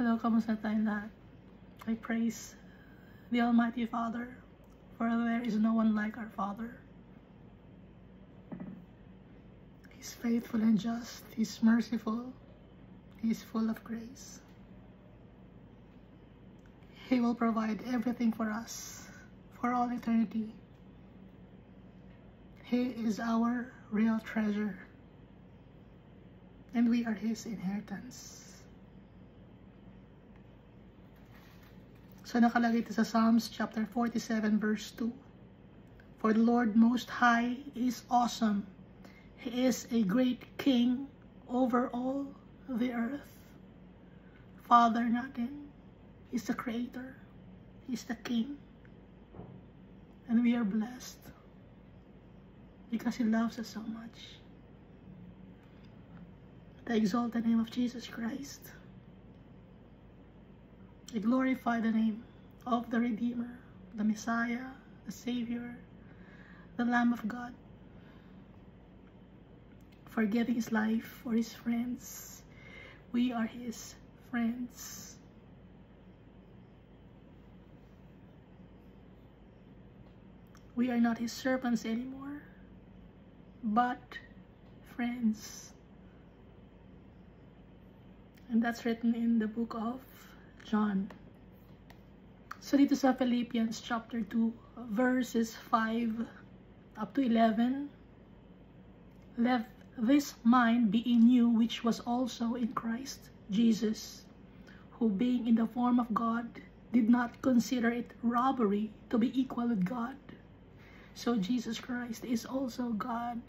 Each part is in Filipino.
Hello, kamusta tayong lahat? I praise the Almighty Father, for there is no one like our Father. He's faithful and just, He's merciful, He's full of grace. He will provide everything for us, for all eternity. He is our real treasure, and we are His inheritance. So nakalagay ito sa Psalms chapter 47 verse 2. For the Lord Most High is awesome. He is a great King over all the earth. Father natin is the Creator. He's the King. And we are blessed because He loves us so much. I exalt the name of Jesus Christ. I glorify the name of the Redeemer, the Messiah, the Savior, the Lamb of God, for giving His life for His friends. We are His friends. We are not His servants anymore, but friends. And that's written in the book of John. So dito sa Philippians chapter 2 verses 5 up to 11, let this mind be in you which was also in Christ Jesus, who being in the form of God did not consider it robbery to be equal with God. So Jesus Christ is also God.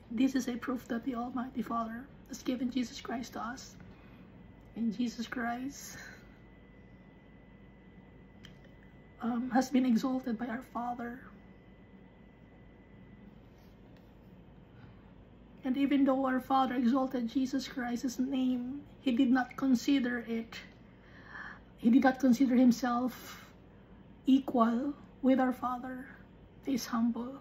This is a proof that the Almighty Father has given Jesus Christ to us. And Jesus Christ has been exalted by our Father. And even though our Father exalted Jesus Christ's name, He did not consider it. He did not consider Himself equal with our Father. He is humble.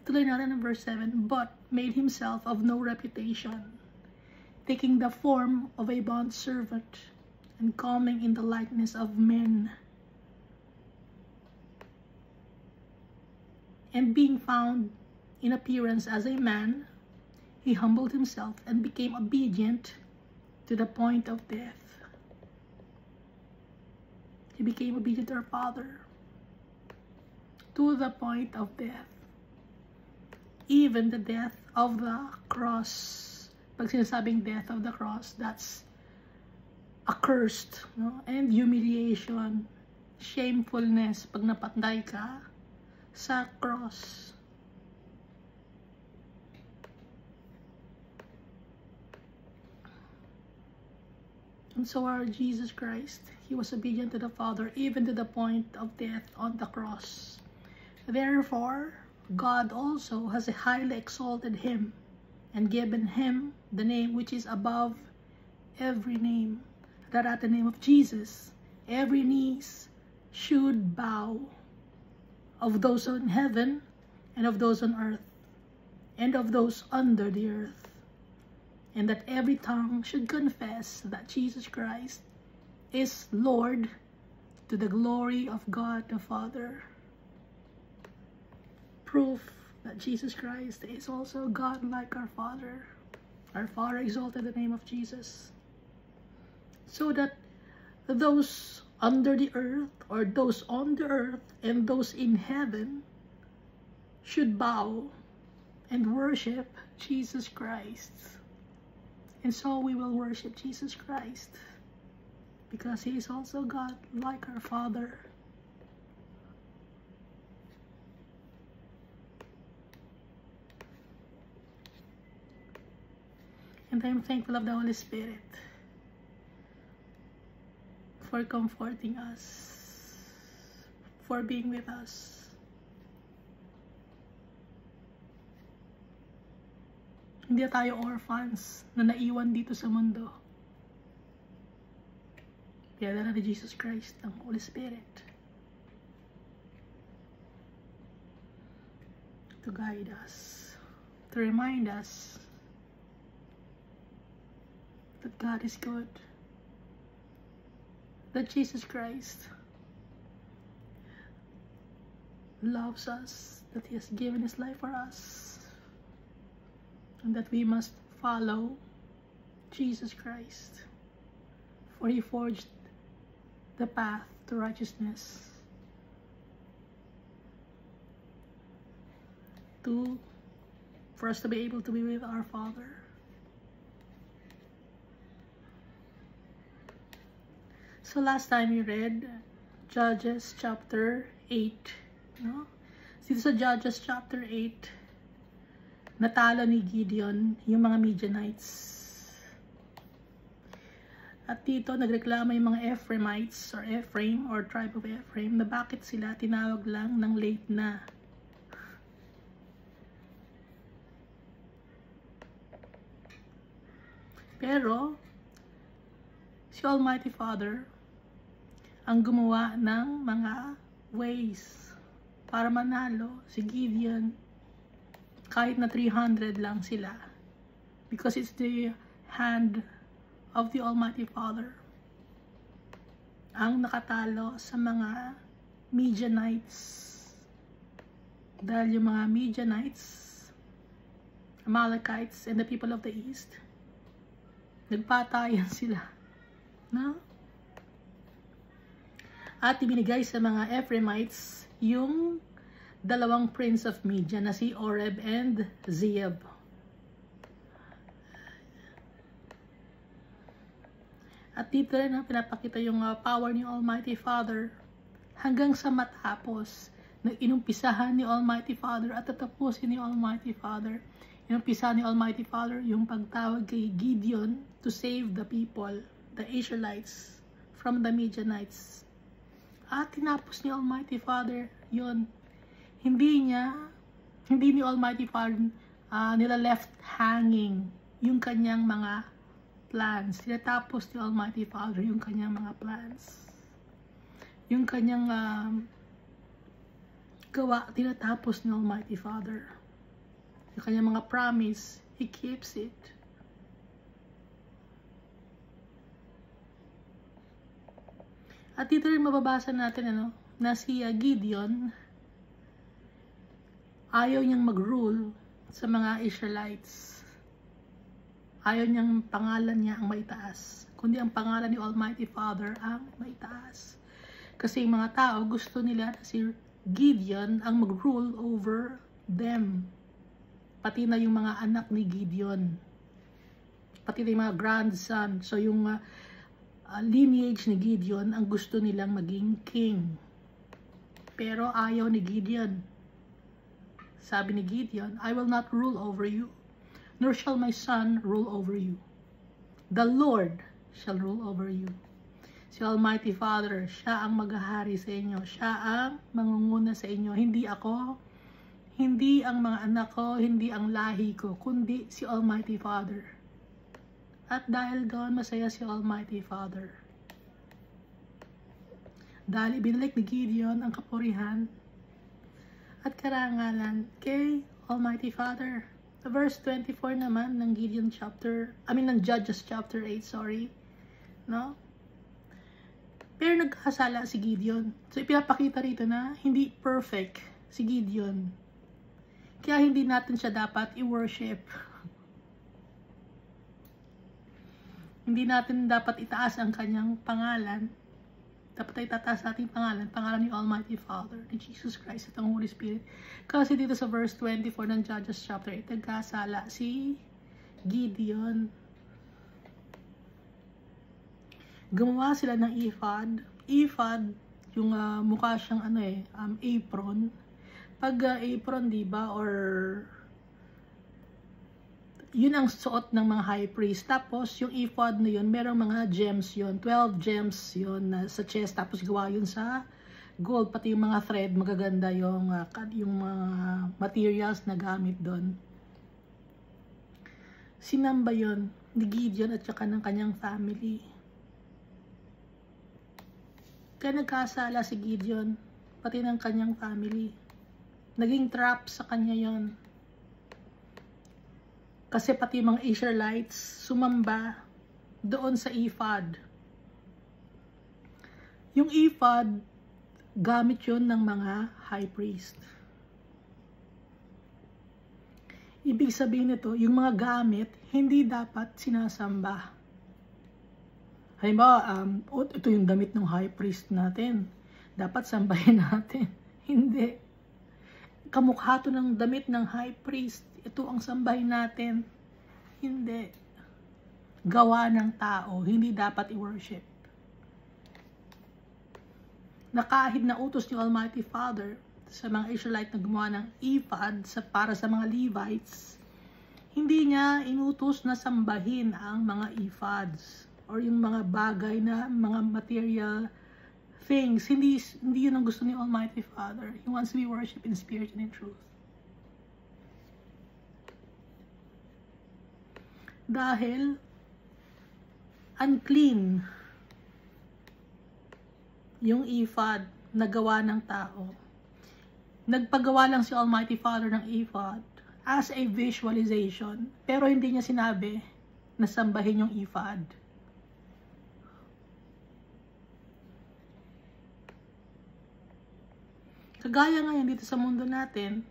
Tuloy natin in verse 7, but made Himself of no reputation, taking the form of a bondservant, and coming in the likeness of men. And being found in appearance as a man, He humbled Himself and became obedient to the point of death. He became obedient to our Father to the point of death. Even the death of the cross. Pag sinasabing death of the cross, that's accursed, no? And humiliation, shamefulness pag napatay ka sa cross. And so our Jesus Christ, He was obedient to the Father even to the point of death on the cross. Therefore, God also has highly exalted Him and given Him the name which is above every name, that at the name of Jesus every knees should bow, of those in heaven and of those on earth and of those under the earth, and that every tongue should confess that Jesus Christ is Lord, to the glory of God the Father. Proof that Jesus Christ is also God like our Father. Our Father exalted the name of Jesus, so that those under the earth, or those on the earth, and those in heaven should bow and worship Jesus Christ. And so we will worship Jesus Christ, because He is also God like our Father. And I'm thankful of the Holy Spirit for comforting us, for being with us. Hindi tayo orphans na naiwan dito sa mundo. Pinadala ni Jesus Christ ang Holy Spirit to guide us, to remind us, to that God is good, that Jesus Christ loves us, that He has given His life for us, and that we must follow Jesus Christ, for He forged the path to righteousness, for us to be able to be with our Father. So last time we read Judges chapter 8, no? Dito sa Judges chapter 8, natalo ni Gideon yung mga Midianites. At dito nagreklamo yung mga Ephraimites or Ephraim or tribe of Ephraim na bakit sila tinawag lang ng late na. Pero si Almighty Father ang gumawa ng mga ways para manalo si Gideon kahit na 300 lang sila, because it's the hand of the Almighty Father ang nakatalo sa mga Midianites, dahil yung mga Midianites, Amalekites, and the people of the east, nagpatayan sila, no? At ibinigay sa mga Ephraimites yung dalawang prince of Midian na si Oreb and Zeeb. At dito rin pinapakita yung power ni Almighty Father hanggang sa matapos na inumpisahan ni Almighty Father at tatapusin ni Almighty Father. Inumpisahan ni Almighty Father yung pagtawag kay Gideon to save the people, the Israelites, from the Midianites. At tinapos ni Almighty Father yun. Hindi ni Almighty Father nila left hanging yung kanyang mga plans. Tinatapos ni Almighty Father yung kanyang mga plans. Yung kanyang gawa, tinatapos ni Almighty Father. Yung kanyang mga promise, He keeps it. At dito rin mababasa natin na si Gideon ayaw niyang mag-rule sa mga Israelites. Ayaw niyang pangalan niya ang maitaas, kundi ang pangalan ni Almighty Father ang maitaas. Kasi yung mga tao gusto nila na si Gideon ang mag-rule over them. Pati na yung mga anak ni Gideon. Pati na yung mga grandson. So yung lineage ni Gideon ang gusto nilang maging king. Pero ayaw ni Gideon. Sabi ni Gideon, I will not rule over you, nor shall my son rule over you. The Lord shall rule over you. Si Almighty Father, siya ang maghahari sa inyo. Siya ang mangunguna sa inyo. Hindi ako, hindi ang mga anak ko, hindi ang lahi ko, kundi si Almighty Father. At dahil doon, masaya si Almighty Father. Dahil ibinalik ni Gideon ang kapurihan at karangalan kay Almighty Father. Verse 24 naman ng ng Judges chapter 8, no? Pero nagkasala si Gideon. So ipinapakita rito na hindi perfect si Gideon. Kaya hindi natin siya dapat i-worship. Hindi natin dapat itaas ang kanyang pangalan. Dapat ay tataas ating pangalan ni Almighty Father, ni Jesus Christ at ang Holy Spirit. Kasi dito sa verse 24 ng Judges chapter 8, nagkasala si Gideon. Gumawa sila ng ephod. Ephod, yung mukha siyang apron. Pag apron, diba, or yun ang suot ng mga high priest. Tapos yung ephod na yun, merong mga gems yun, 12 gems yun sa chest. Tapos gawa yun sa gold, pati yung mga thread, magaganda yung mga materials na gamit doon. Sinamba yun ni Gideon at saka ng kanyang family. Kaya nagkasala si Gideon, pati ng kanyang family. Naging trap sa kanya yon. Kasi pati mga Israelites sumamba doon sa ephod. Yung ephod, gamit yun ng mga high priest. Ibig sabihin nito, yung mga gamit, hindi dapat sinasamba. Halimbawa, ito yung damit ng high priest natin. Dapat sambahin natin. Hindi. Kamukha to ng damit ng high priest. Ito ang sambahin natin. Hindi. Gawa ng tao. Hindi dapat i-worship. Na kahit nautos ni Almighty Father sa mga Israelite na gumawa ng ephod para sa mga Levites, hindi niya inutos na sambahin ang mga ephods or yung mga bagay na mga material things. Hindi yun ang gusto ni Almighty Father. He wants to be worshipped in spirit and in truth. Dahil unclean yung ephod na gawa ng tao. Nagpagawa lang si Almighty Father ng ephod as a visualization, pero hindi niya sinabi na sambahin yung ephod. Kagaya ngayon dito sa mundo natin,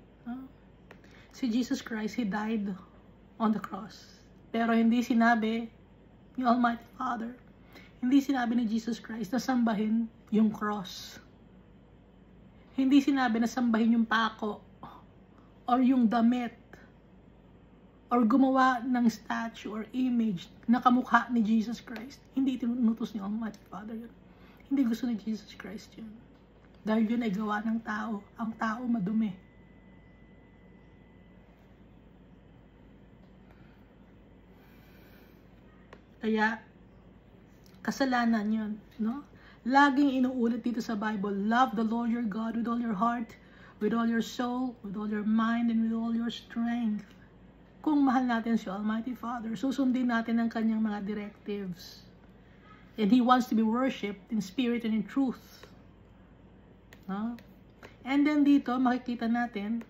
si Jesus Christ, He died on the cross. Pero hindi sinabi ni Almighty Father, hindi sinabi ni Jesus Christ na sambahin yung cross. Hindi sinabi na sambahin yung pako or yung damit or gumawa ng statue or image na kamukha ni Jesus Christ. Hindi tinututos ni Almighty Father yun. Hindi gusto ni Jesus Christ yun. Dahil yun ay gawa ng tao. Ang tao madumi. Kaya, kasalanan yun, no? Laging inuulit dito sa Bible, love the Lord your God with all your heart, with all your soul, with all your mind, and with all your strength. Kung mahal natin si Almighty Father, susundin natin ang kanyang mga directives. And He wants to be worshipped in spirit and in truth. No? And then dito, makikita natin,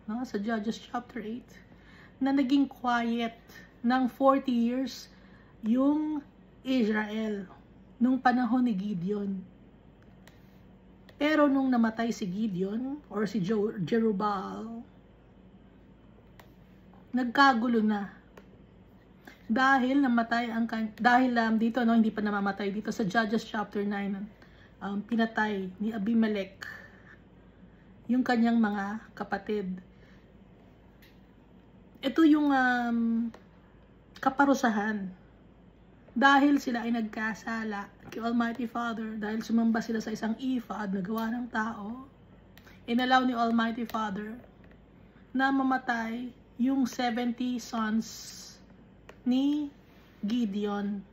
no, sa Judges chapter 8, na naging quiet ng 40 years yung Israel nung panahon ni Gideon. Pero nung namatay si Gideon or si Jerubbaal, nagkagulo na. Dahil namatay dito, no, hindi pa namamatay dito sa Judges chapter 9, pinatay ni Abimelech yung kanyang mga kapatid. Ito yung kaparusahan dahil sila ay nagkasala kay Almighty Father, dahil sumamba sila sa isang ephod na gawa ng tao. Inalaw ni Almighty Father na mamatay yung 70 sons ni Gideon.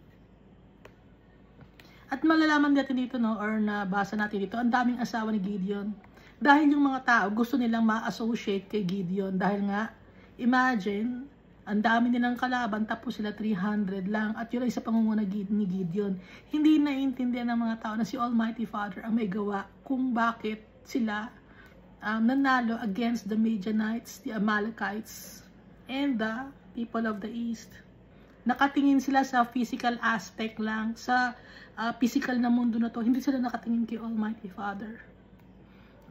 At malalaman natin dito, no, or nabasa natin dito, ang daming asawa ni Gideon. Dahil yung mga tao gusto nilang ma-associate kay Gideon. Dahil nga, imagine, ang dami nilang kalaban, tapos sila 300 lang. At yun ay sa pangunguna ni Gideon. Hindi naiintindihan ng mga tao na si Almighty Father ang may gawa kung bakit sila nanalo against the Midianites, the Amalekites, and the people of the East. Nakatingin sila sa physical aspect lang, sa physical na mundo na to. Hindi sila nakatingin kay Almighty Father.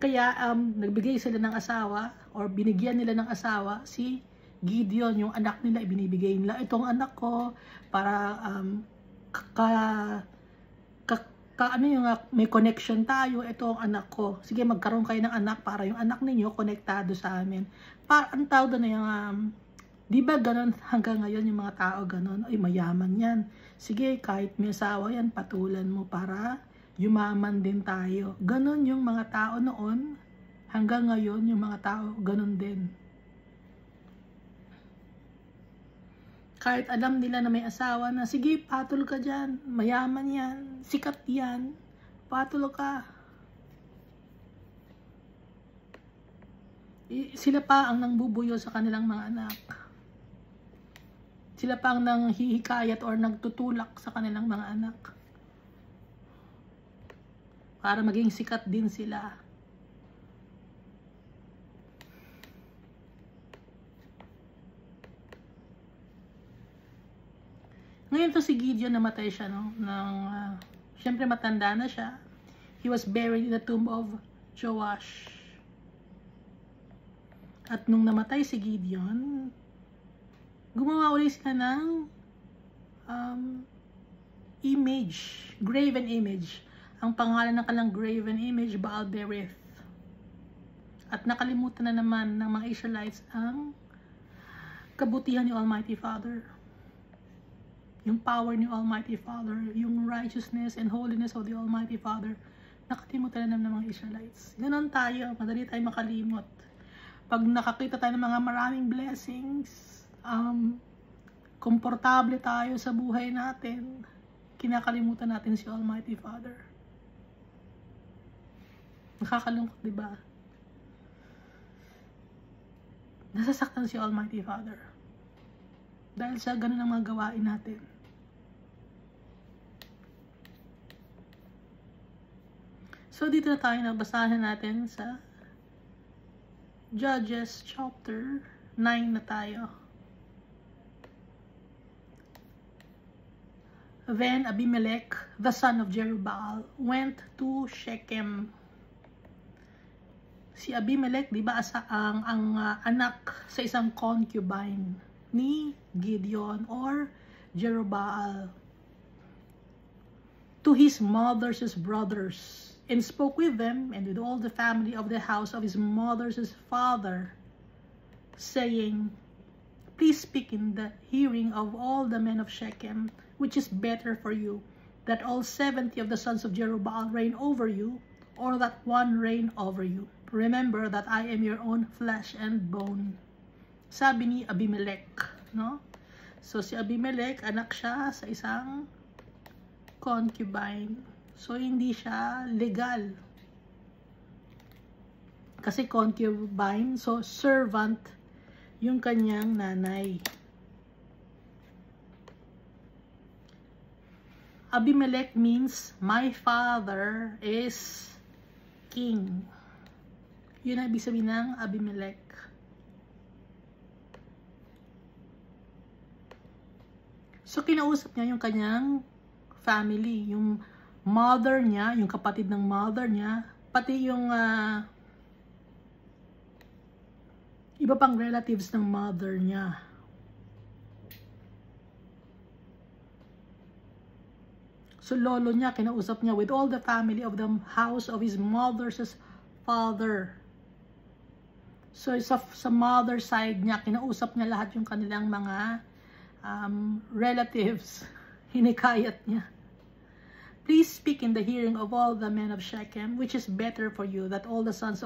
Kaya nagbigay sila ng asawa, or binigyan nila ng asawa si Gideon, yung anak nila, ibinibigay nila. Itong anak ko para may connection tayo. Ito ang anak ko. Sige, magkaroon kayo ng anak para yung anak ninyo konektado sa amin. Ang tawag na yung di ba ganon hanggang ngayon yung mga tao ganon? Ay, mayaman yan. Sige, kahit may asawa yan, patulan mo para yumaman din tayo. Ganon yung mga tao noon. Hanggang ngayon, yung mga tao, ganon din. Kahit alam nila na may asawa na, sige, patul ka dyan. Mayaman yan. Sikat yan. Patul ka. Sila pa ang nangbubuyo sa kanilang mga anak. Sila pa ang nanghihikayat or nagtutulak sa kanilang mga anak. Para maging sikat din sila. Ngayon to si Gideon, namatay siya, no? Siyempre matanda na siya. He was buried in the tomb of Joash. At nung namatay si Gideon, gumawa ulit sila ng image, graven image. Ang pangalan ng kanilang graven image, Baal-berith. At nakalimutan na naman ng mga Israelites ang kabutihan ni Almighty Father. Yung power ni Almighty Father, yung righteousness and holiness of the Almighty Father, nakalimutan na naman ng mga Israelites. Ganon tayo, madali tayo makalimot. Pag nakakita tayo ng mga maraming blessings, komportable tayo sa buhay natin, kinakalimutan natin si Almighty Father. Nakakalungkot, diba? Nasasaktan si Almighty Father dahil sa ganun ang mga gawain natin. So dito na tayo, nabasahin natin sa Judges chapter 9 na tayo. Then Abimelech, the son of Jerubbaal, went to Shechem. Si Abimelech, di ba, ang anak sa isang concubine ni Gideon or Jerubbaal, to his mother's brothers, and spoke with them and with all the family of the house of his mother's father, saying, please speak in the hearing of all the men of Shechem, which is better for you, that all 70 of the sons of Jerubbaal reign over you, or that one reign over you. Remember that I am your own flesh and bone. Sabi ni Abimelech, no? So si Abimelech, anak siya sa isang concubine. So hindi siya legal. Kasi concubine, so servant yung kanyang nanay. Abimelech means my father is king. Yun ang ibig sabihin ng Abimelech. So kinausap niya yung kanyang family, yung mother niya, yung kapatid ng mother niya, pati yung iba pang relatives ng mother niya. So lolo niya, kinausap niya with all the family of the house of his mother's father. So sa mother side niya, kinausap niya lahat yung kanilang mga relatives. Hinikayat niya. Please speak in the hearing of all the men of Shechem, which is better for you, that all the 70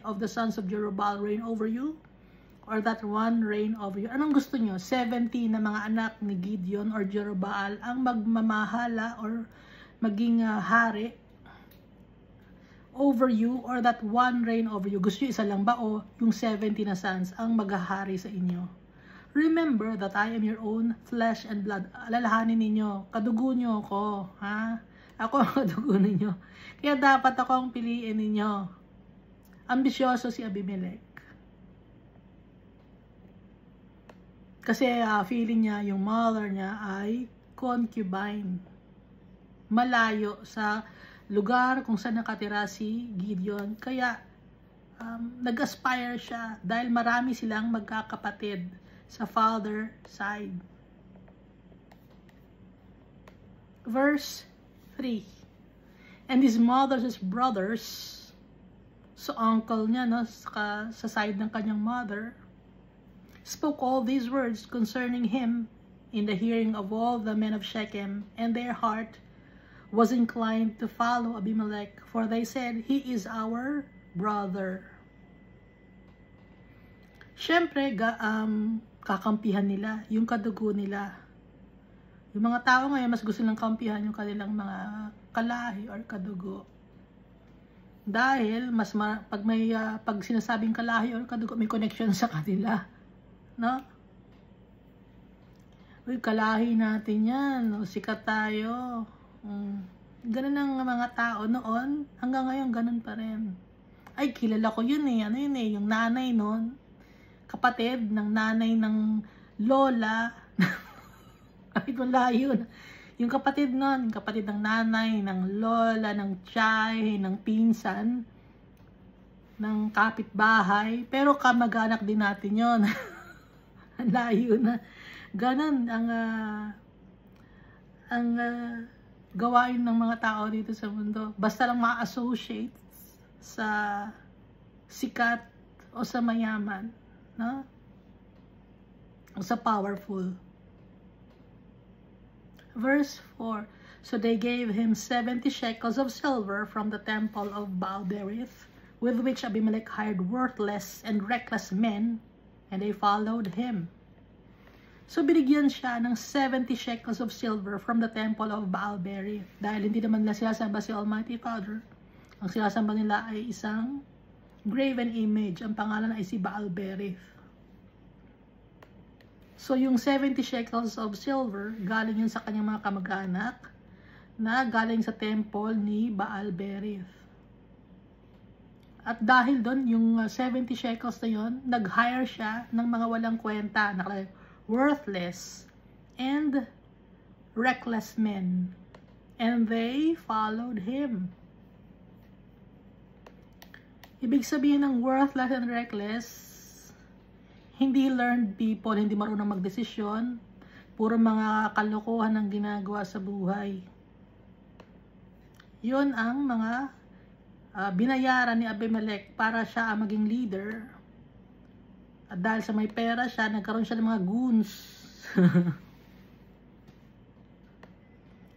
of the sons of Jerubbaal reign over you, or that one reign over you. Anong gusto nyo? 70 na mga anak ni Gideon or Jerubbaal ang magmamahala or maging hari over you, or that one reign over you. Gusto nyo isa lang ba o yung 70 na sons ang maghahari sa inyo? Remember that I am your own flesh and blood. Alalahanin ninyo, kadugo nyo ako, ha? Ako ang kadugo ninyo. Kaya dapat ako ang piliin ninyo. Ambisyoso si Abimelech. Kasi feeling niya, yung mother niya ay concubine. Malayo sa lugar kung saan nakatira si Gideon. Kaya nag-aspire siya dahil marami silang magkakapatid sa father side. Verse 3. And his mother's brothers, so uncle niya, no, sa side ng kanyang mother, spoke all these words concerning him in the hearing of all the men of Shechem, and their heart was inclined to follow Abimelech, for they said, he is our brother. Siyempre, kakampihan nila, yung kadugo nila. Yung mga tao ngayon, mas gusto nilang kampihan yung kanilang mga kalahi or kadugo. Dahil, pag sinasabing kalahi or kadugo, may connection sa kanila. No? Uy, kalahi natin yan. O, sikat tayo. Ganun ang mga tao noon. Hanggang ngayon, ganun pa rin. Ay, kilala ko yun eh. Ano yun eh? Yung nanay noon. Kapatid ng nanay ng lola Kahit malayo na. Yung kapatid nun, yung kapatid ng nanay, ng lola, ng tiyay, ng pinsan, ng kapitbahay, pero kamag-anak din natin yon. Ang layo na. Ganon ang gawain ng mga tao dito sa mundo. Basta lang ma-associate sa sikat o sa mayaman, no? O sa powerful. Verse 4, so they gave him 70 shekels of silver from the temple of Baal-berith, with which Abimelech hired worthless and reckless men, and they followed him. So binigyan siya ng 70 shekels of silver from the temple of Baal-berith, dahil hindi naman nila sinasamba si Almighty Father. Ang sinasamba nila ay isang graven image, ang pangalan ay si Baal-berith. So, yung 70 shekels of silver, galing yun sa kanyang mga kamag-anak na galing sa temple ni Baal-berith. At dahil doon, yung 70 shekels na yun, nag-hire siya ng mga walang kwenta, worthless and reckless men. And they followed him. Ibig sabihin ng worthless and reckless, hindi learned people, hindi marunong magdesisyon, puro mga kalokohan ang ginagawa sa buhay. Yun ang mga binayaran ni Abimelech para siya ang maging leader. At dahil sa may pera siya, nagkaroon siya ng mga goons.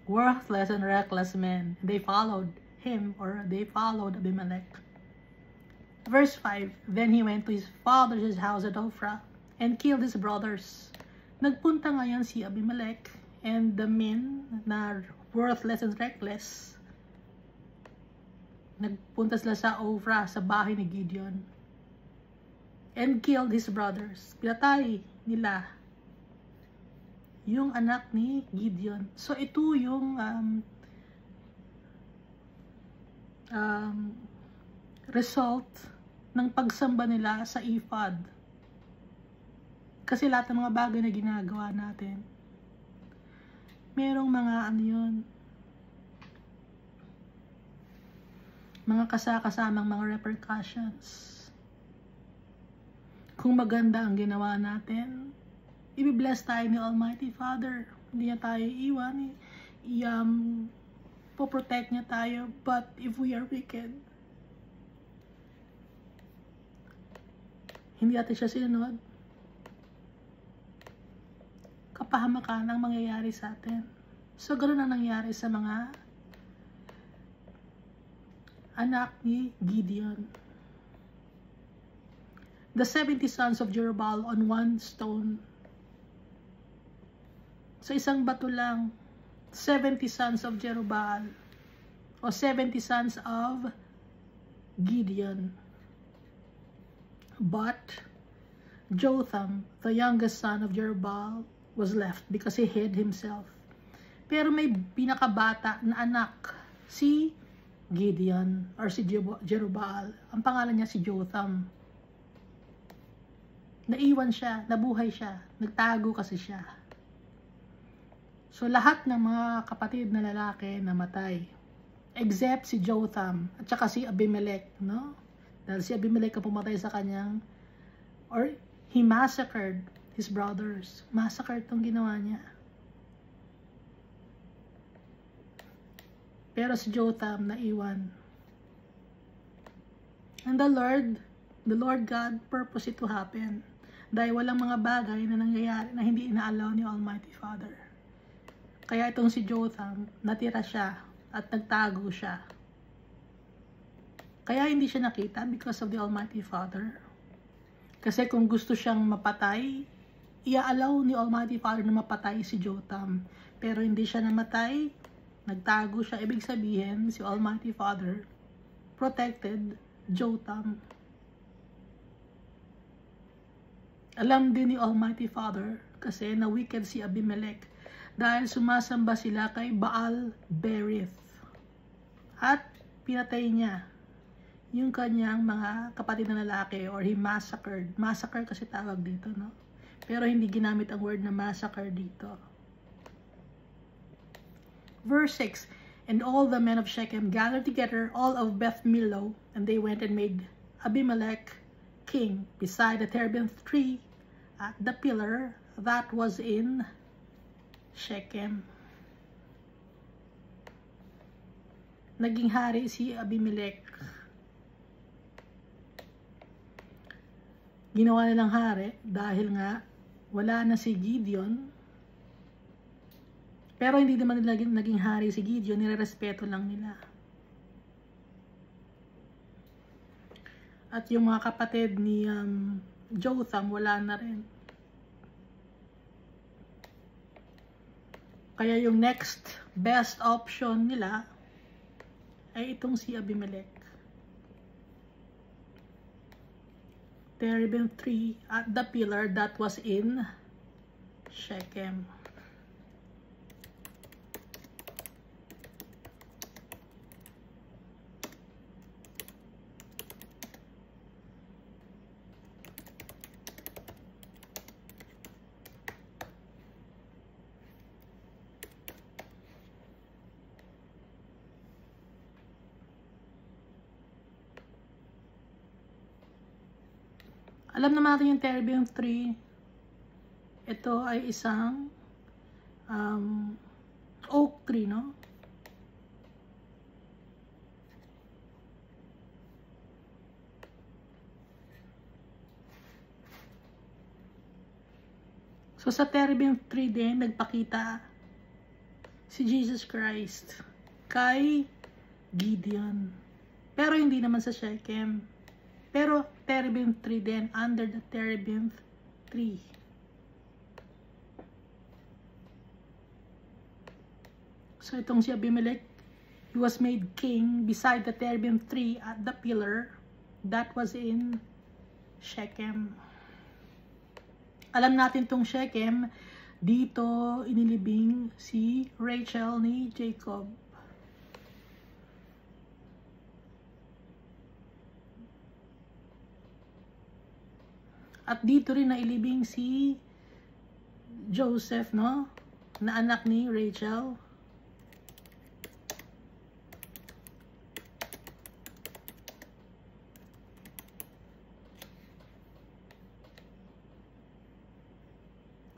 Worthless and reckless men. They followed him, or they followed Abimelech. Verse 5, then he went to his father's house at Ophrah and killed his brothers. Nagpunta ngayon si Abimelech and the men na worthless and reckless. Nagpunta sila sa Ophrah, sa bahay ni Gideon. And killed his brothers. Pinatay nila yung anak ni Gideon. So ito yung result ng pagsamba nila sa ephod. Kasi lahat ng mga bagay na ginagawa natin, merong mga mga kasakasamang mga repercussions. Kung maganda ang ginawa natin, i-bless tayo ni Almighty Father. Hindi niya tayo iwan, po-protect niya tayo. But if we are wicked, hindi natin siya sinunod, kapahamakan ang mangyayari sa atin. So, ganoon ang nangyari sa mga anak ni Gideon. The 70 sons of Jerubbaal on one stone. So, isang bato lang. 70 sons of Jerubbaal. O 70 sons of Gideon. But Jotham, the youngest son of Jerubbaal, was left because he hid himself. Pero may pinakabata na anak, si Gideon, or si Jerubbaal. Ang pangalan niya si Jotham. Naiwan siya, nabuhay siya, nagtago kasi siya. So lahat ng mga kapatid na lalaki namatay, except si Jotham at saka si Abimelech, no? Dahil si Abimelech ang pumatay sa kanyang, or he massacred his brothers. Massacre itong ginawa niya. Pero si Jotham naiwan. And the Lord God purposed it to happen. Dahil walang mga bagay na nangyayari na hindi inaalaw ni Almighty Father. Kaya itong si Jotham, natira siya at nagtago siya. Kaya hindi siya nakita because of the Almighty Father. Kasi kung gusto siyang mapatay, iaalaw ni Almighty Father na mapatay si Jotham. Pero hindi siya namatay, nagtago siya. Ibig sabihin, si Almighty Father protected Jotham. Alam din ni Almighty Father kasi na wicked si Abimelech dahil sumasamba sila kay Baal-berith. At pinatay niya yung kanyang mga kapatid na lalaki, or he massacred. Massacre kasi tawag dito, no? Pero hindi ginamit ang word na massacre dito. Verse 6, and all the men of Shechem gathered together, all of Beth Millo, and they went and made Abimelech king beside the terebinth tree at the pillar that was in Shechem. Naging hari si Abimelech. Ginawa nilang hari dahil nga wala na si Gideon. Pero hindi naman nila naging hari si Gideon, nirerespeto lang nila. At yung mga kapatid ni Jotham, wala na rin. Kaya yung next best option nila ay itong si Abimelech. Terebinth tree at the pillar that was in Shechem. Alam naman natin yung terebinth tree. Ito ay isang oak tree, no? So sa terebinth tree din, nagpakita si Jesus Christ kay Gideon. Pero hindi naman sa Shechem. Pero terebinth tree din, under the terebinth tree. So itong si Abimelech, he was made king beside the terebinth tree at the pillar that was in Shechem. Alam natin itong Shechem, dito inilibing si Rachel ni Jacob. At dito rin nailibing si Joseph, no? Na anak ni Rachel.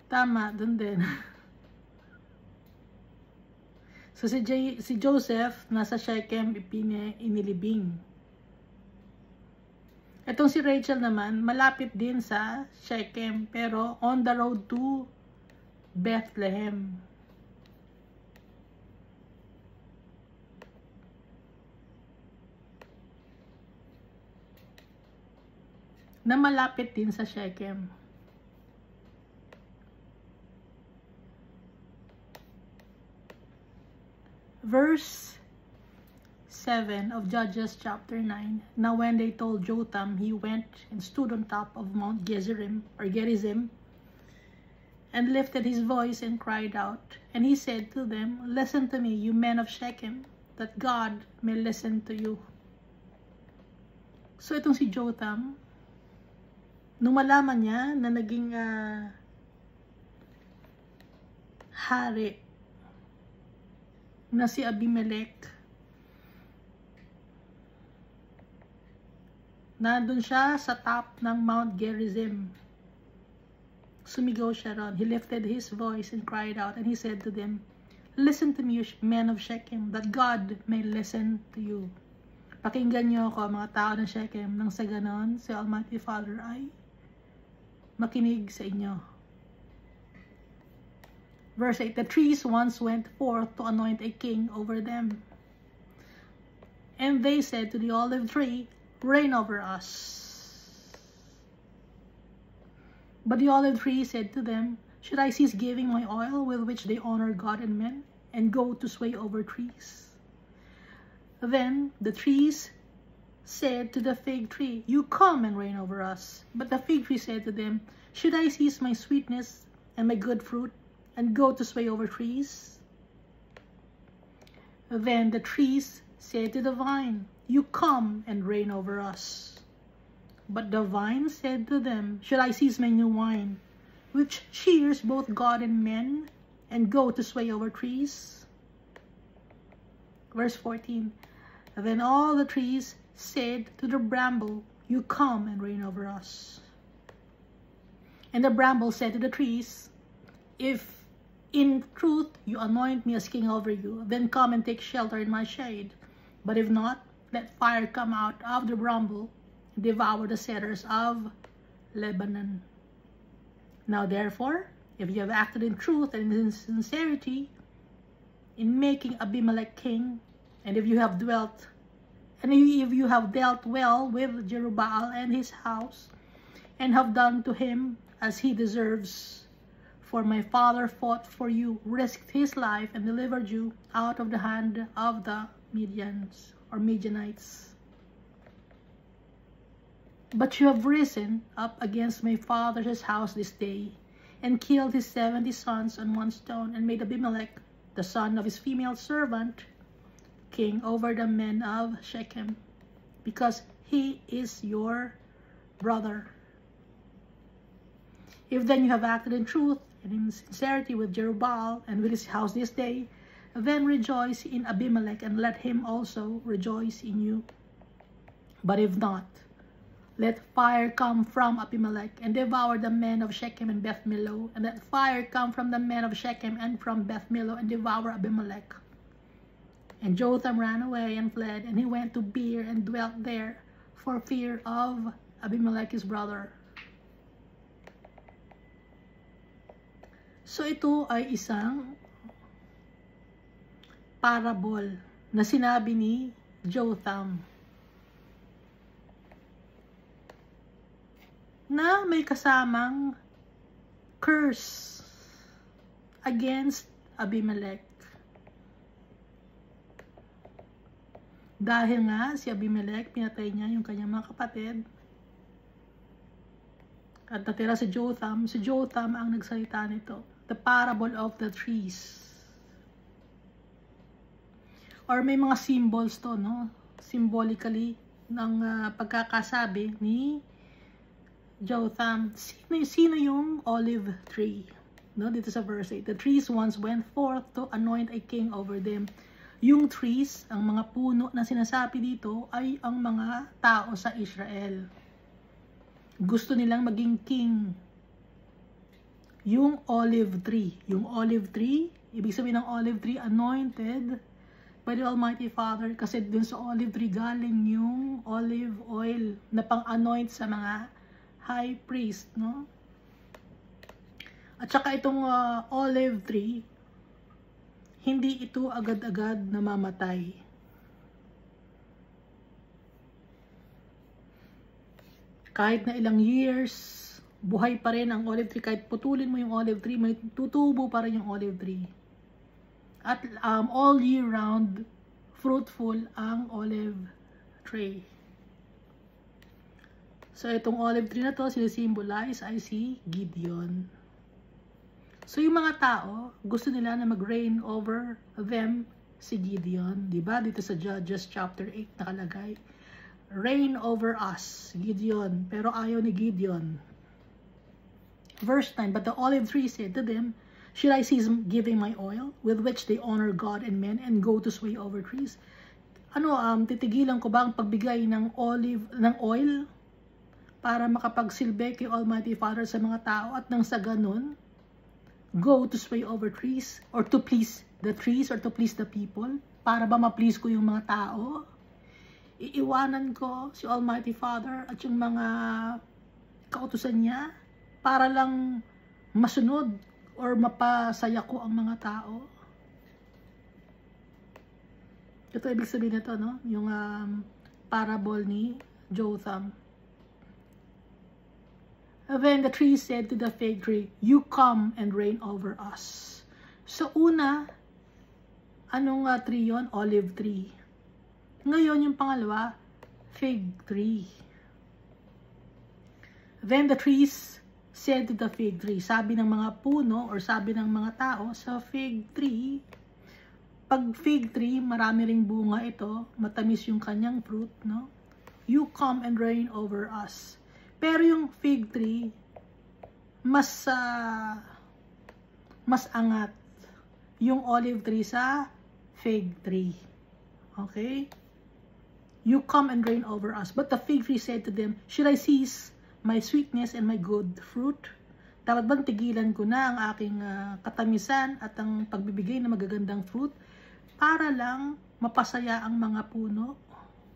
Tama, dun din. So si Joseph nasa Shechem inilibing. Itong si Rachel naman, malapit din sa Shechem, pero on the road to Bethlehem. Na malapit din sa Shechem. Verse 7 of Judges chapter 9. Now when they told Jotham, he went and stood on top of Mount Gerizim, and lifted his voice and cried out. And he said to them, listen to me, you men of Shechem, that God may listen to you. So itong si Jotham, nung malaman niya na naging hari na si Abimelech, nandun siya sa top ng Mount Gerizim. Sumigaw siya ron. He lifted his voice and cried out, and he said to them, listen to me, men of Shechem, that God may listen to you. Pakinggan niyo ako, mga tao ng Shechem, nang sa ganon, si Almighty Father ay makinig sa inyo. Verse 8, the trees once went forth to anoint a king over them. And they said to the olive tree, reign over us. But the olive tree said to them, should I cease giving my oil with which they honor God and men, and go to sway over trees? Then the trees said to the fig tree, you come and reign over us. But the fig tree said to them, should I cease my sweetness and my good fruit, and go to sway over trees? Then the trees said to the vine, you come and reign over us. But the vine said to them, should I cease my new wine, which cheers both God and men, and go to sway over trees? Verse 14. Then all the trees said to the bramble, you come and reign over us. And the bramble said to the trees, if in truth you anoint me as king over you, then come and take shelter in my shade. But if not, let fire come out of the bramble and devour the cedars of Lebanon. Now therefore, if you have acted in truth and in sincerity in making Abimelech king, and if you have dealt well with Jerubbaal and his house, and have done to him as he deserves, for my father fought for you, risked his life, and delivered you out of the hand of the Midianites. But you have risen up against my father's house this day, and killed his 70 sons on one stone, and made Abimelech, the son of his female servant, king over the men of Shechem, because he is your brother. If then you have acted in truth and in sincerity with Jerubbaal and with his house this day, then rejoice in Abimelech, and let him also rejoice in you. But if not, let fire come from Abimelech and devour the men of Shechem and Beth Millo, and let fire come from the men of Shechem and from Beth Millo and devour Abimelech. And Jotham ran away and fled, and he went to Beer and dwelt there for fear of Abimelech his brother. So ito ay isang parable na sinabi ni Jotham na may kasamang curse against Abimelech. Dahil nga si Abimelech, pinatay niya yung kanyang mga kapatid. At natira si Jotham. Si Jotham ang nagsalita nito. The parable of the trees. Or may mga symbols to, no? Symbolically ng pagkakasabi ni Jotham. Sino yung olive tree? No? Dito sa verse 8. The trees once went forth to anoint a king over them. Yung trees, ang mga puno na sinasabi dito ay ang mga tao sa Israel. Gusto nilang maging king. Yung olive tree. Yung olive tree, ibig sabihin ng olive tree, anointed by the Almighty Father. Kasi dun sa olive tree galing yung olive oil na pang-anoint sa mga high priest, no? At saka itong olive tree, hindi ito agad-agad namamatay. Kahit na ilang years, buhay pa rin ang olive tree. Kahit putulin mo yung olive tree, may tutubo pa rin yung olive tree. At all year round, fruitful ang olive tree. So, itong olive tree na to, sinisimbolize ay si Gideon. So, yung mga tao, gusto nila na mag-reign over them si Gideon. Diba? Dito sa Judges chapter 8 nakalagay. Reign over us, Gideon. Pero ayaw ni Gideon. Verse 9, but the olive tree said to them, should I cease giving my oil, with which they honor God and men, and go to sway over trees? Titigilan ko ba ang pagbigay ng oil para makapagsilbi kay Almighty Father sa mga tao, at nang sa ganun, go to sway over trees, or to please the trees, or to please the people, para ba ma-please ko yung mga tao? Iiwanan ko si Almighty Father at yung mga kautusan niya para lang masunod or mapasaya ko ang mga tao. Ito ibig sabihin nito, no? Yung parable ni Jotham. Then the tree said to the fig tree, you come and reign over us. So una, anong tree yun? Olive tree. Ngayon yung pangalawa, fig tree. Then the trees said to the fig tree. Sabi ng mga puno or sabi ng mga tao sa fig tree, pag fig tree, marami ring bunga ito, matamis yung kanyang fruit, no? You come and reign over us. Pero yung fig tree, mas angat yung olive tree sa fig tree. Okay? You come and reign over us. But the fig tree said to them, should I cease my sweetness and my good fruit? Dapat bang tigilan ko na ang aking katamisan at ang pagbibigay ng magagandang fruit para lang mapasaya ang mga puno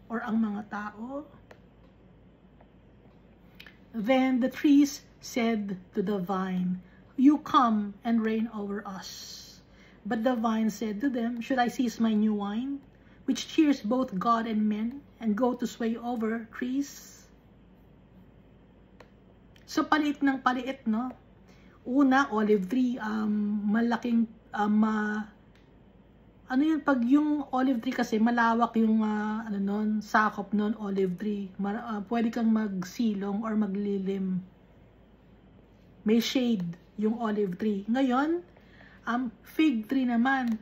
or ang mga tao? Then the trees said to the vine, you come and reign over us. But the vine said to them, should I cease my new wine, which cheers both God and men, and go to sway over trees? So paliit ng paliit, no? Una, olive tree, malaking, ano yun, pag yung olive tree kasi malawak yung, sakop nun, olive tree. Pwede kang magsilong or maglilim. May shade yung olive tree. Ngayon, fig tree naman,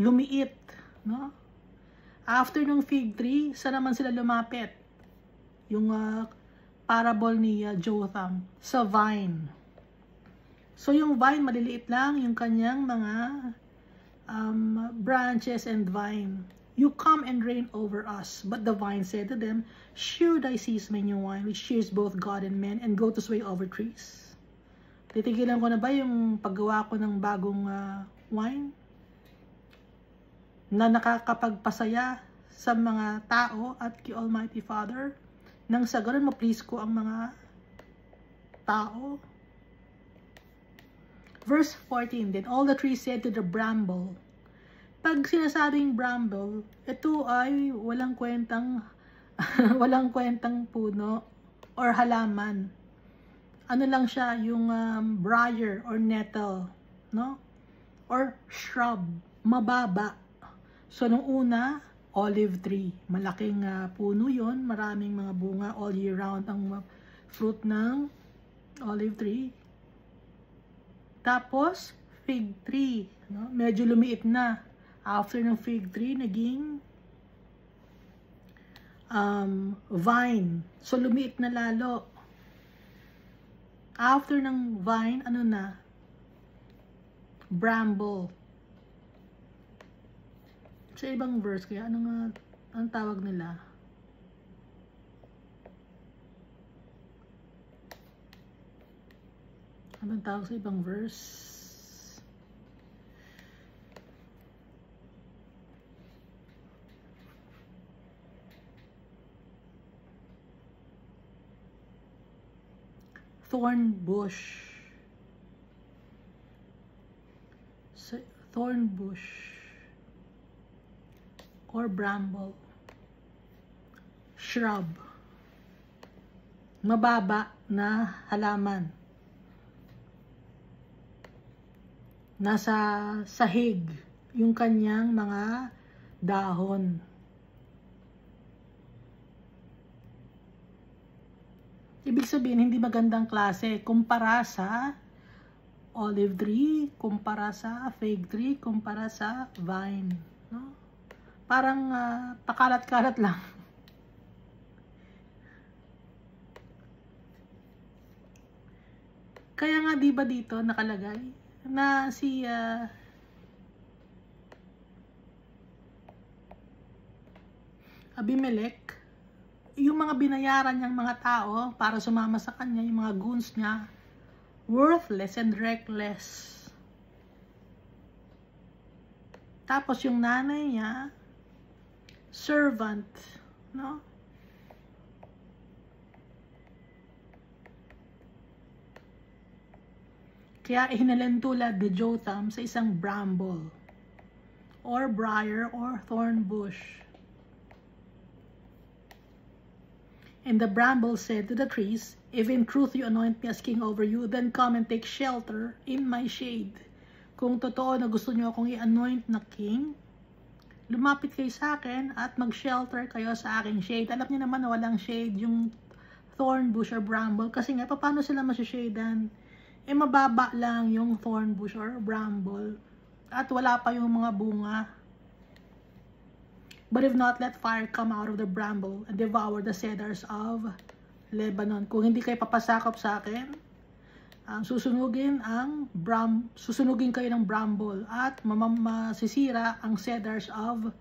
lumiit, no? After ng fig tree, saan naman sila lumapit? Yung parable ni Jotham, sa vine. So yung vine, maliliit lang yung kanyang mga branches and vine. You come and reign over us. But the vine said to them, should I cease my new wine, which cheers both God and men, and go to sway over trees? Titigilan ko na ba yung paggawa ko ng bagong wine na nakakapagpasaya sa mga tao at kay Almighty Father, nang sa ganun ma-please ko ang mga tao? Verse 14, then all the trees said to the bramble. Pag sinasabing bramble, ito ay walang kwentang walang kwentang puno or halaman. Ano lang siya, yung briar or nettle, no? Or shrub, mababa. So, nung una, olive tree. Malaking puno yon, maraming mga bunga all year round ang fruit ng olive tree. Tapos, fig tree. No? Medyo lumiit na. After ng fig tree, naging vine. So, lumiit na lalo. After ng vine, ano na? Bramble. Sa ibang verse, kaya ano nga ang tawag nila? Anong tawag sa ibang verse? Thorn bush. Thorn bush or bramble. Shrub. Mababa na halaman. Nasa sahig yung kanyang mga dahon. Ibig sabihin, hindi magandang klase kumpara sa olive tree, kumpara sa fig tree, kumpara sa vine. No? Parang pakalat-kalat lang. Kaya nga di ba dito nakalagay na si Abimelech, yung mga binayaran niyang mga tao para sumama sa kanya, yung mga goons niya, worthless and reckless. Tapos yung nanay niya, servant, no? Kaya hinalantulad ni Jotham sa isang bramble or briar or thorn bush. And the bramble said to the trees, if in truth you anoint me as king over you, then come and take shelter in my shade. Kung totoo na gusto niyo akong i-anoint na king, lumapit kayo sa akin at mag-shelter kayo sa aking shade. Alam niyo naman na walang shade yung thorn bush or bramble. Kasi nga, paano sila masya-shadean? Eh, mababa lang yung thorn bush or bramble. At wala pa yung mga bunga. But if not, let fire come out of the bramble and devour the cedars of Lebanon. Kung hindi kayo papasakop sa akin, susunugin kayo ng bramble at masisira ang cedars of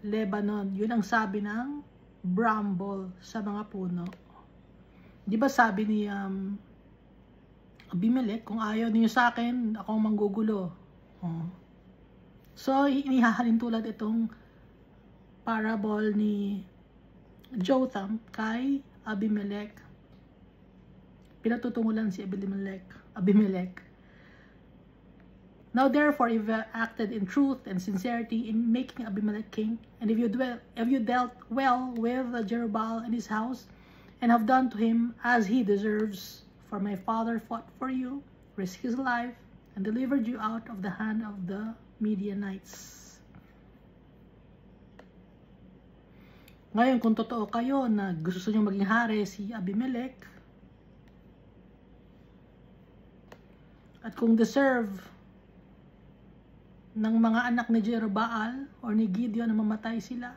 Lebanon. Yun ang sabi ng bramble sa mga puno. Di ba sabi ni Abimelech, kung ayaw niyo sa akin, ako ang manggugulo. Oh. So, inihahalin tulad itong parable ni Jotham kay Abimelech. Pinatutungulan si Abimelech. Now therefore, if you acted in truth and sincerity in making Abimelech king, and if you dealt well with Jerubbaal and his house, and have done to him as he deserves, for my father fought for you, risked his life, and delivered you out of the hand of the Midianites. Ngayon, kung totoo kayo na gusto nyo maging hari si Abimelech, at kung deserve ng mga anak ni Jerubbaal or ni Gideon na mamatay sila,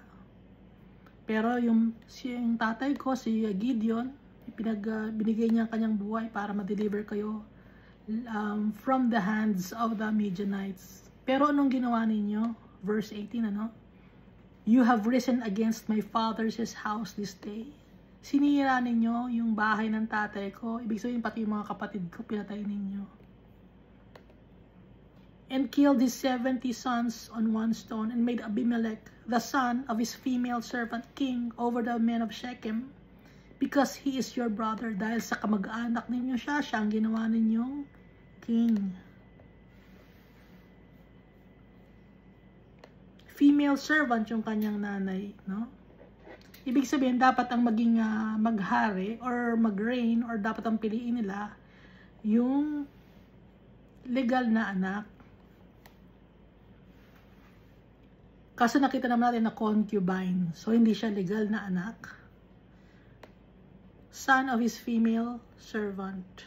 pero yung tatay ko, si Gideon, binigay niya ang kanyang buhay para ma-deliver kayo from the hands of the Midianites. Pero anong ginawa ninyo? Verse 18, ano? You have risen against my father's house this day. Sinira ninyo yung bahay ng tatay ko. Ibig sabihin, pati yung mga kapatid ko, pinatay ninyo. And killed his 70 sons on one stone, and made Abimelech, the son of his female servant, king over the men of Shechem, because he is your brother. Dahil sa kamag-anak ninyo siya ang ginawa ninyong king. Female servant yung kanyang nanay, no? Ibig sabihin, dapat ang maging maghari or mag-reign, or dapat ang piliin nila yung legal na anak. Kaso nakita naman natin na concubine, so hindi siya legal na anak. Son of his female servant.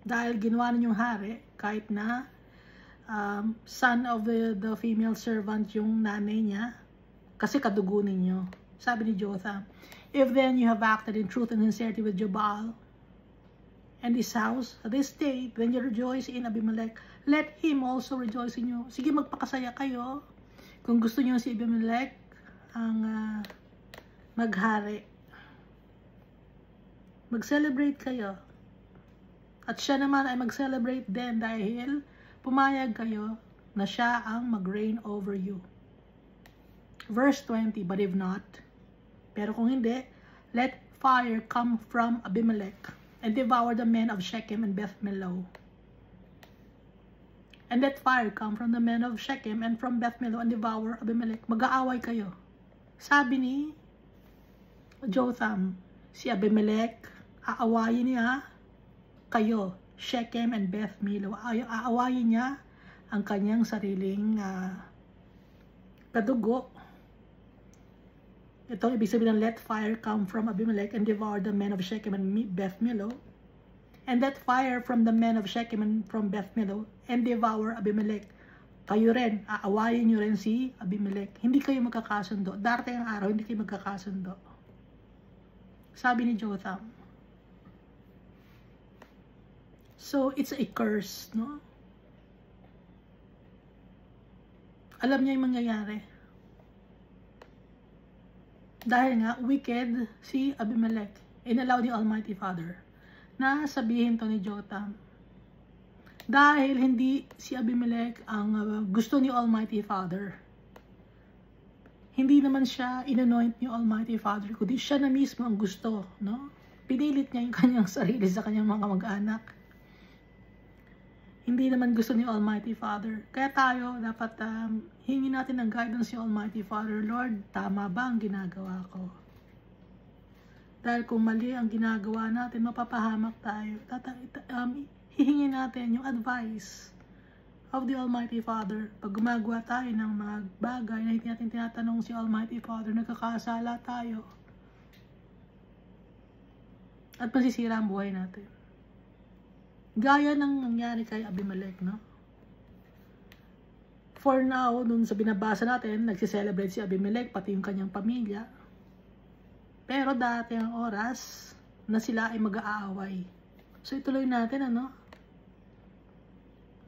Dahil ginawa ninyong hari, kahit na son of the female servant yung nanay niya, kasi kadugo ninyo. Sabi ni Jotham, if then you have acted in truth and sincerity with Jerubbaal and his house this day, then you rejoice in Abimelech, let him also rejoice in you. Sige, magpakasaya kayo. Kung gusto niyo si Abimelech ang maghari, mag-celebrate kayo. At siya naman ay mag-celebrate din dahil pumayag kayo na siya ang mag-reign over you. Verse 20, but if not, pero kung hindi, let fire come from Abimelech and devour the men of Shechem and Beth Millo. And let fire come from the men of Shechem and from Beth Millo and devour Abimelech. Mag-aaway kayo. Sabi ni Jotham, si Abimelech, aawayin niya kayo, Shechem and Beth Millo. Aawayin niya ang kanyang sariling kadugo. Ito, ibig sabihin ng let fire come from Abimelech and devour the men of Shechem and Beth Millo. And that fire from the men of Shechem and from Beth Millo and devour Abimelech. Kayo rin, aawayin nyo rin si Abimelech. Hindi kayo magkakasundo. Darating ang araw, hindi kayo magkakasundo. Sabi ni Jotham. So, it's a curse, no? Alam niya yung mangyayari. Dahil nga, wicked si Abimelech. Inallow ni Almighty Father na sabihin to ni Jotham. Dahil hindi si Abimelech ang gusto ni Almighty Father. Hindi naman siya inanoint ni Almighty Father, kundi siya na mismo ang gusto, no? Pinilit niya yung kanyang sarili sa kanyang mga mag-anak. Hindi naman gusto ni Almighty Father. Kaya tayo, dapat hingin natin ng guidance ni Almighty Father. Lord, tama ba ang ginagawa ko? Dahil kung mali ang ginagawa natin, mapapahamak tayo. Hihingin natin yung advice of the Almighty Father. Pag gumagawa tayo ng mga bagay na hindi natin tinatanong si Almighty Father, nagkakasala tayo. At masisira ang buhay natin. Gaya ng nangyari kay Abimelech, no? For now, dun sa binabasa natin, nagsiselebrate si Abimelech, pati yung kanyang pamilya. Pero dati ang oras na sila ay mag-aaway. So ituloy natin, ano?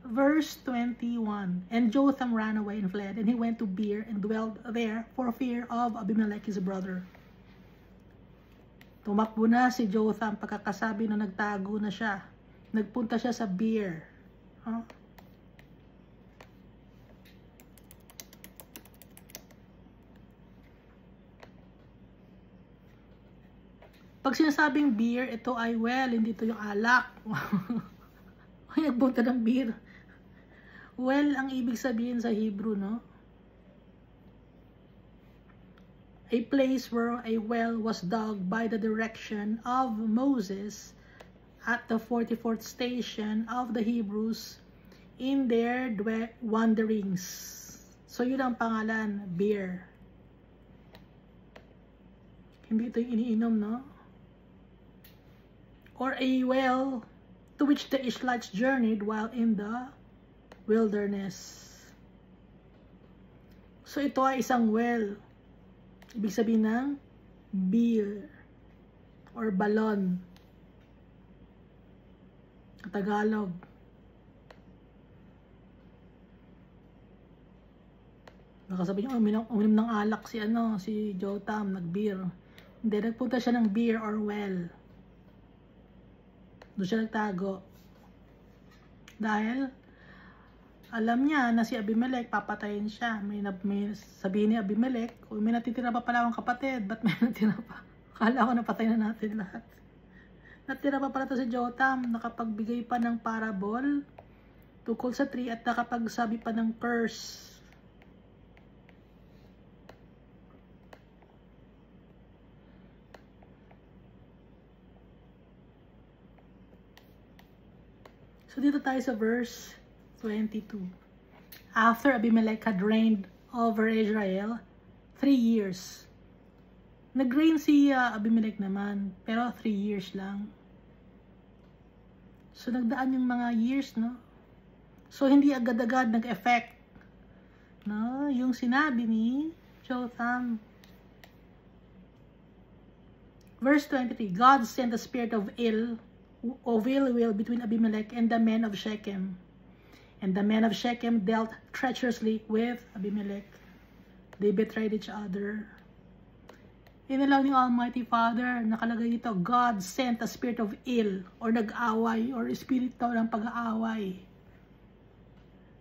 Verse 21, and Jotham ran away and fled, and he went to Beer and dwelled there for fear of Abimelech his brother. Tumakbo na si Jotham pagkakasabi na nagtago na siya. Nagpunta siya sa Beer. Huh? Pag sinasabing beer, ito ay well, hindi ito yung alak. Ay, nagpunta ng beer. Well, ang ibig sabihin sa Hebrew, no? A place where a well was dug by the direction of Moses at the 44th station of the Hebrews in their wanderings. So, yun ang pangalan, beer. Hindi ito yung iniinom, no? Or a well to which the Israelites journeyed while in the wilderness. So ito ay isang well. Ibig sabihin ng beer or balon. Tagalog. Baka sabihin nyo, uminom ng alak si Jotham, nag-beer. Hindi, nagpunta siya ng beer or well. Doon siya nagtago. Dahil, alam niya na si Abimelech, papatayin siya. May sabihin ni Abimelech, kung may natitira pa pala akong kapatid, ba't may natitira pa? Akala ko napatay na natin lahat. Natira pa pala to si Jotham, nakapagbigay pa ng parable tungkol sa tree at nakapagsabi pa ng curse. So dito tayo sa verse 22. After Abimelech had reigned over Israel 3 years. Nag-reign si Abimelech naman, pero 3 years lang. So nagdaan yung mga years, no? So hindi agad-agad nag-effect, no? Yung sinabi ni Jotham. Verse 23, God sent a spirit of ill will between Abimelech and the men of Shechem. And the men of Shechem dealt treacherously with Abimelech. They betrayed each other. Inilaw ni Almighty Father, nakalagay dito, God sent a spirit of ill, or nag-away, or espiritu ng pag-aaway.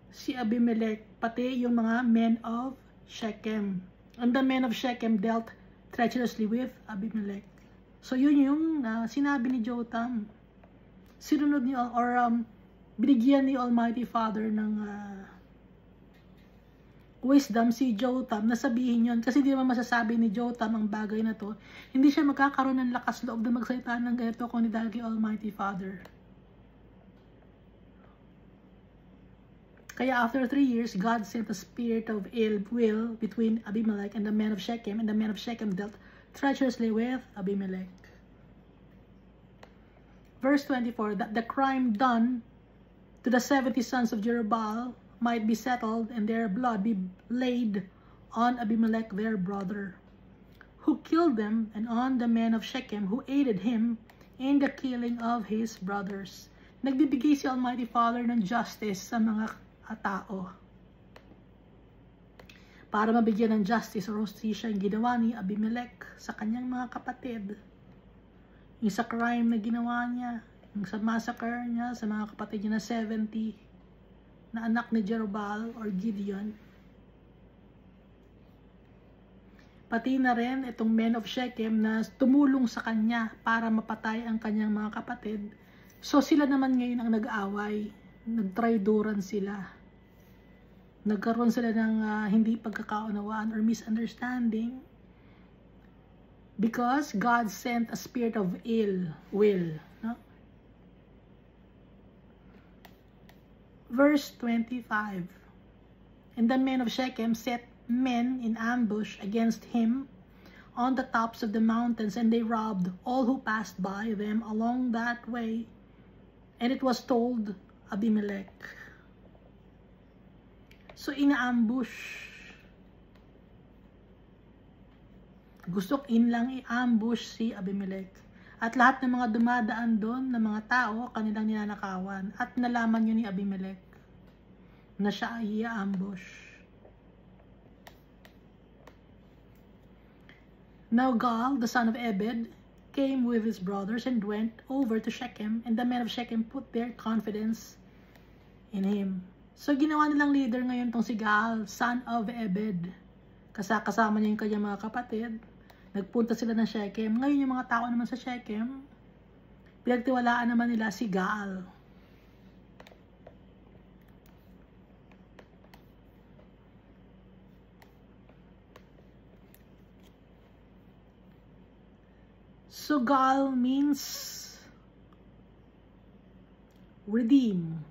Si Abimelech, pati yung mga men of Shechem. And the men of Shechem dealt treacherously with Abimelech. So yun yung sinabi ni Jotham. Sinunod niyo or binigyan ni Almighty Father ng wisdom si Jotham na sabihin yun. Kasi hindi naman masasabi ni Jotham ang bagay na to. Hindi siya magkakaroon ng lakas loob na magsalita ng ganito kung dahil kay Almighty Father. Kaya after 3 years, God sent a spirit of ill will between Abimelech and the men of Shechem, and the men of Shechem dealt treacherously with Abimelech. Verse 24, that the crime done to the 70 sons of Jerubbaal might be settled, and their blood be laid on Abimelech their brother, who killed them, and on the men of Shechem who aided him in the killing of his brothers. Nagbibigay si Almighty Father ng justice sa mga tao. Para mabigyan ng justice o hustisya yung ginawa ni Abimelech sa kanyang mga kapatid. Yung sa crime na ginawa niya, yung sa massacre niya sa mga kapatid niya na 70 na anak ni Jerubbaal or Gideon. Pati na rin itong men of Shechem na tumulong sa kanya para mapatay ang kanyang mga kapatid. So sila naman ngayon ang nag-away, nagtraidoran sila. Nagkaroon sila ng hindi pagkakaunawaan or misunderstanding. Because God sent a spirit of ill will. No? Verse 25. And the men of Shechem set men in ambush against him on the tops of the mountains, and they robbed all who passed by them along that way. And it was told Abimelech. So ina-ambush. Gusto lang i-ambush si Abimelech. At lahat ng mga dumadaan doon, ng mga tao, kanilang ninanakawan. At nalaman yun ni Abimelech. na siya ay i-ambush. Now Gaal, the son of Ebed, came with his brothers and went over to Shechem, and the men of Shechem put their confidence in him. So ginawa nilang leader ngayon tong si Gaal, son of Ebed. Kasama niya yung kanyang mga kapatid. Nagpunta sila ng Shechem. Ngayon yung mga tao naman sa Shechem, pinagtiwalaan naman nila si Gaal. So Gaal means redeem,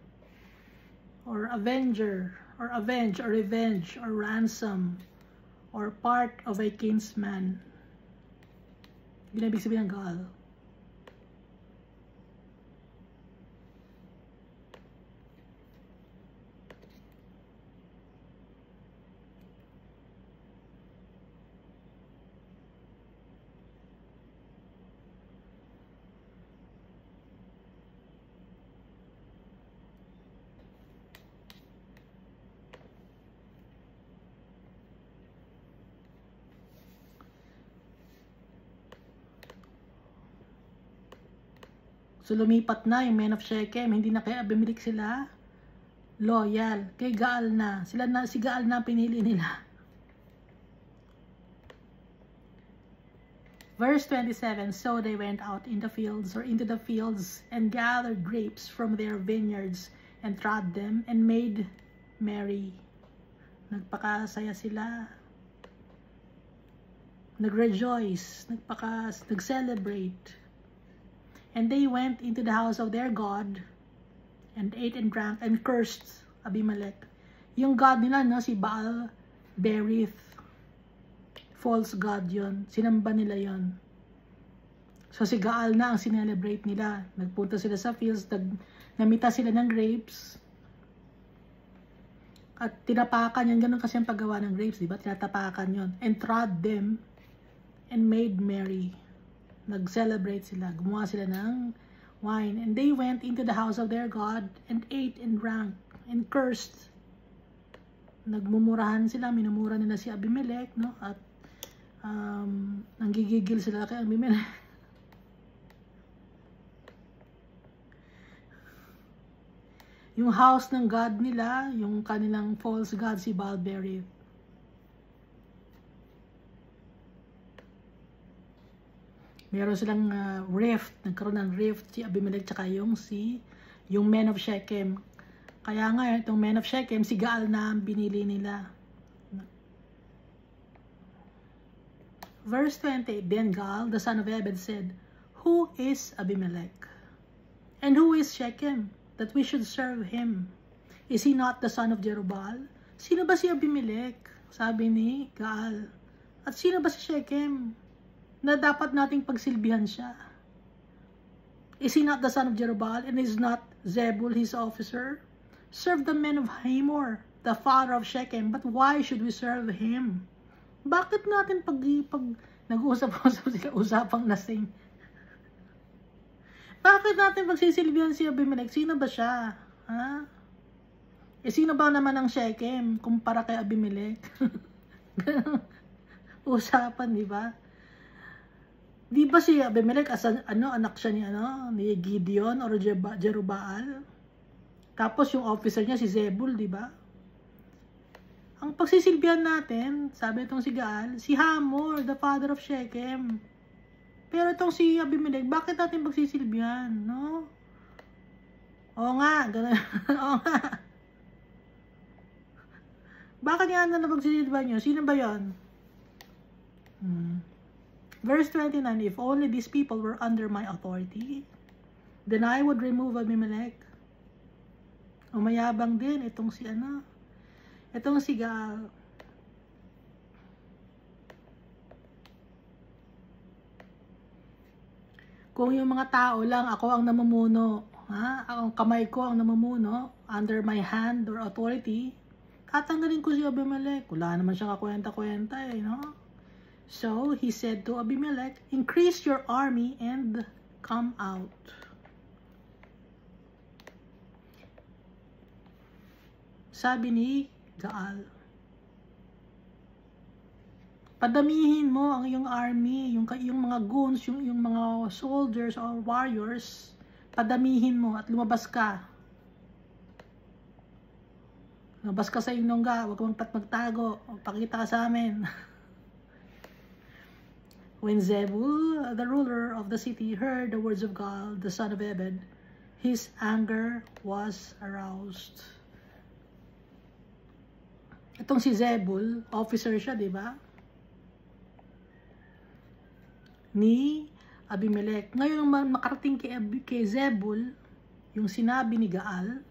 or avenger, or avenge, or revenge, or ransom, or part of a kinsman. Yun ang ibig sabihin ng Gaal. So lumipat na yung men of Shechem, hindi na kay Abimelech sila loyal, kay Gaal na. Si Gaal na pinili nila. Verse 27, so they went out in the fields, or into the fields, and gathered grapes from their vineyards, and trod them, and made merry. Nagpakasaya sila. Nag-rejoice, nag-celebrate. And they went into the house of their God, and ate and drank, and cursed Abimelech. Yung God nila, no, si Baal Berith. False God yon. Sinamba nila yon. So si Gaal na ang sinelebrate nila. Nagpunta sila sa fields, namita sila ng grapes. At tinapakan yan, ganun kasi ang paggawa ng grapes, diba? Tinatapakan yon. And trod them, and made merry. Nag-celebrate sila, gumawa sila ng wine. And they went into the house of their God, and ate and drank, and cursed. Nagmumurahan sila, minumura nila si Abimelech, no? At nanggigigil sila kay Abimelech. Yung house ng God nila, yung kanilang false God, si Baal Berith. Meron silang rift, nagkaroon ng rift si Abimelech tsaka yung men of Shechem. Kaya nga itong men of Shechem, si Gaal na ang binili nila. Verse 28, then Gaal, the son of Ebed, said, who is Abimelech? And who is Shechem, that we should serve him? Is he not the son of Jerubbaal? Sino ba si Abimelech? Sabi ni Gaal. At sino ba si Shechem, na dapat nating pagsilbihan siya? Is he not the son of Jerubbaal, and is not Zebul his officer? Serve the men of Hamor, the father of Shechem, but why should we serve him? Bakit natin pag nag-uusap-usap sila, usapang lasing? Bakit natin pagsisilbihan si Abimelech? Sino ba siya? Ha? Sino ba naman ang Shechem kumpara kay Abimelech? Usapan, di ba? Di ba si Abimelech anak siya ni Gideon or Jerubbaal? Tapos yung officer niya si Zebul, di ba? Ang pagsisilbihan natin, sabi itong si Gaal, si Hamor, the father of Shechem. Pero itong si Abimelech, bakit natin pagsisilbihan, no? Oo nga, gano'n. Oo nga. Bakit nga na pagsisilbihan nyo? Sino ba yun? Verse 29, if only these people were under my authority, then I would remove Abimelech. Umayabang din itong si itong si Gaal. Kung yung mga tao lang, ako ang namumuno, ang kamay ko ang namumuno, under my hand or authority, tatanggalin ko si Abimelech. Wala naman siyang kakwenta-kwenta no? So, he said to Abimelech, increase your army and come out. Sabi ni Gaal, padamihin mo ang iyong army, yung mga goons, yung mga soldiers or warriors, padamihin mo at lumabas ka. Lumabas ka sa Inongga, huwag kang magtago, pakita ka sa amin. When Zebul, the ruler of the city, heard the words of Gaal, the son of Ebed, his anger was aroused. Itong si Zebul, officer siya, di ba? Ni Abimelech. Ngayon makarating kay Zebul, yung sinabi ni Gaal,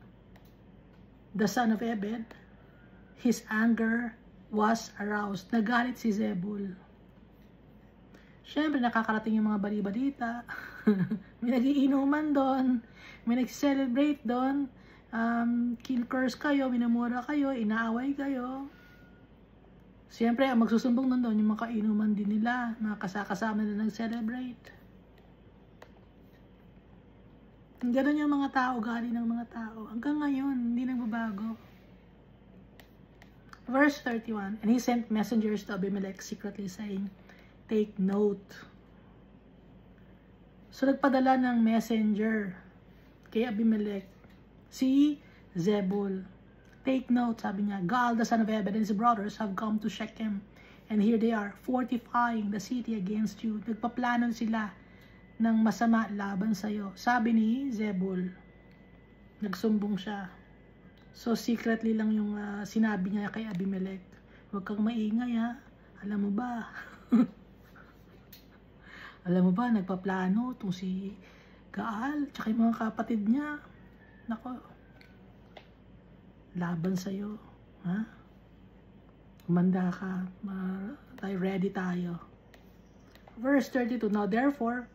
the son of Ebed, his anger was aroused. Nagalit si Zebul. Siyempre, nakakarating yung mga bali-balita. May nagiinuman doon. May nag-celebrate doon. Kill-curse kayo, minamura kayo, inaaway kayo. Siyempre, ang magsusumbong nun doon, yung mga kainuman din nila, mga kasakasama na nag-celebrate. Ganon yung mga tao, galing ng mga tao. Hanggang ngayon, hindi nagbabago. Verse 31, and he sent messengers to Abimelech secretly saying, take note. So, nagpadala ng messenger kay Abimelech, si Zebul. Take note, sabi niya, Gaal, the son of Ebed, and his brothers have come to Shechem, and here they are, fortifying the city against you. Nagpaplano sila ng masama laban sa'yo. Sabi ni Zebul, nagsumbong siya. So, secretly lang yung sinabi niya kay Abimelech. Huwag kang maingay, ha? Alam mo ba? Alam mo ba, nagpaplano itong si Gaal, tsaka yung mga kapatid niya. Nako, laban sa'yo. Ha? Kumanda ka. Ready tayo. Verse 32, now therefore,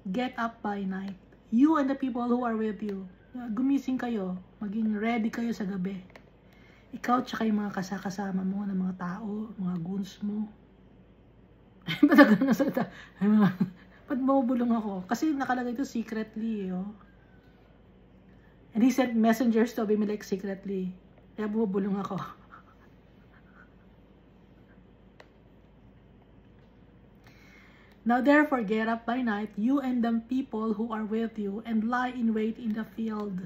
get up by night, you and the people who are with you. Gumising kayo, maging ready kayo sa gabi. Ikaw tsaka yung mga kasakasama mo ng mga tao, mga goons mo. Ba't mabubulong ako? Kasi nakalagay ito secretly. And he sent messengers to Abimelech secretly. Kaya bumubulong ako. Now therefore get up by night, you and the people who are with you, and lie in wait in the field.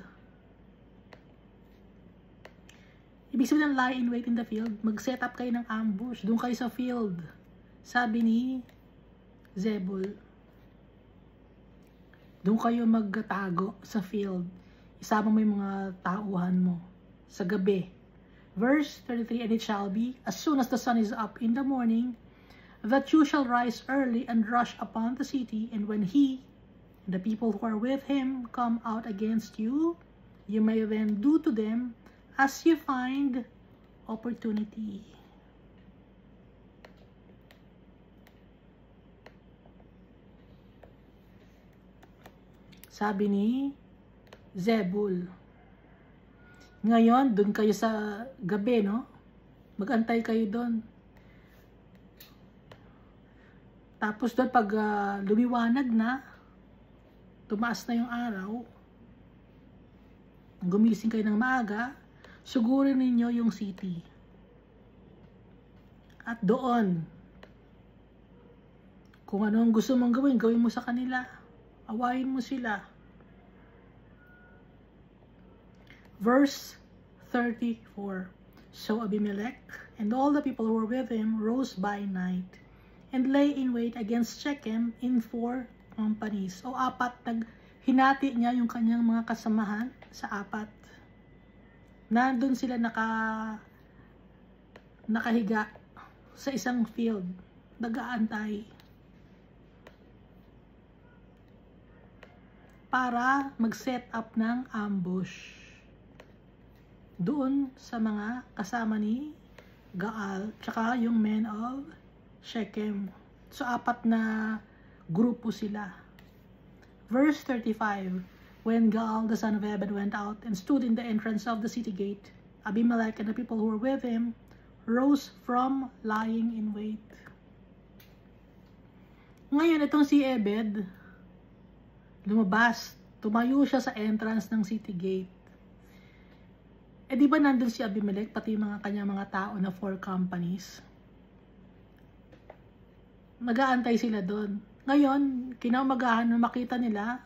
Ibig sabihin ng lie in wait in the field, mag-set up kayo ng ambush. Doon kayo sa field. Sabi ni Zebul, doon kayo magtago sa field. Isama mo yung mga tauhan mo sa gabi. Verse 33, and it shall be, as soon as the sun is up in the morning, that you shall rise early and rush upon the city, and when he and the people who are with him come out against you, you may then do to them as you find opportunity. Sabi ni Zebul, ngayon, doon kayo sa gabi, no? Mag-antay kayo doon. Tapos doon, pag lumiwanag na, tumaas na yung araw, gumising kayo ng maaga, sugurin ninyo yung city. At doon, kung ano ang gusto mong gawin, gawin mo sa kanila. Awayin mo sila. Verse 34. So Abimelech and all the people who were with him rose by night and lay in wait against Shechem in 4 companies. O hinati niya yung kanyang mga kasamahan sa 4. Nandun sila nakahiga sa isang field. Nag-aantay para mag-set up ng ambush doon sa mga kasama ni Gaal tsaka yung men of Shechem. So 4 na grupo sila. Verse 35, when Gaal the son of Ebed went out and stood in the entrance of the city gate, Abimelech and the people who were with him rose from lying in wait. Ngayon itong si Ebed lumabas, tumayo siya sa entrance ng city gate. Eh di ba nandun si Abimelech, pati mga kanyang mga tao na 4 companies? Nag-aantay sila doon. Ngayon, kinaumagahan nung makita nila,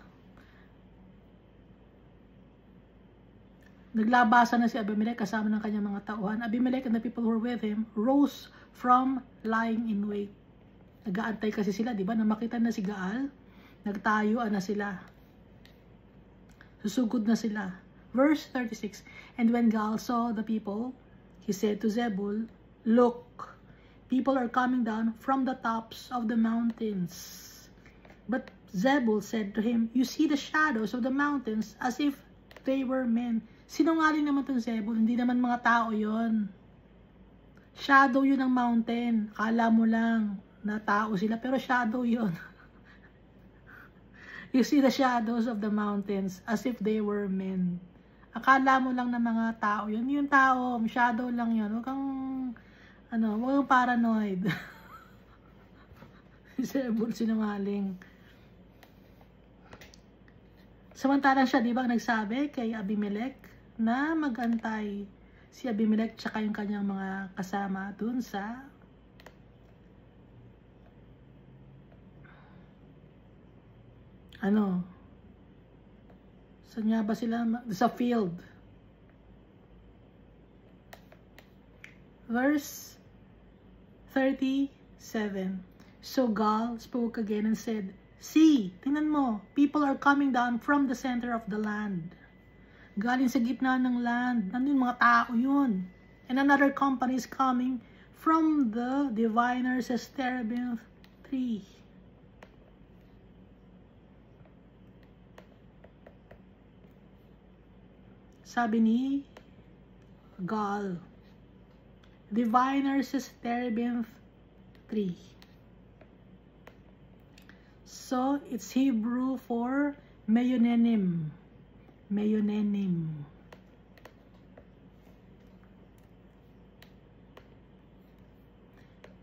naglabasan na si Abimelech kasama ng kanyang mga tauhan. Abimelech and the people who were with him rose from lying in wait. Nag-aantay kasi sila, di ba? Nang makita na si Gaal, nagtayuan na sila. Susugod na sila. Verse 36, and when Gaal saw the people, he said to Zebul, look, people are coming down from the tops of the mountains. But Zebul said to him, you see the shadows of the mountains as if they were men. Sinungaling naman itong Zebul, hindi naman mga tao yon. Shadow yun ng mountain. Kala mo lang na tao sila, pero shadow yun. You see the shadows of the mountains as if they were men. Akala mo lang na mga tao yun. Yung tao, shadow lang yun. Huwag kang paranoid. Zebul sinungaling. Samantalang siya, di ba, nagsabi kay Abimelech na magantay si Abimelech tsaka yung kanyang mga kasama dun sa saan nga ba sila? Sa field. Verse 37. So Gaal spoke again and said, see, tingnan mo, people are coming down from the center of the land. Galing sa gitna ng land, nandun mga tao yun. And another company is coming from the diviner's terebinth tree. Sabi ni Gaal, diviner's terebinth tree. So, it's Hebrew for Meyonenim. Meyonenim.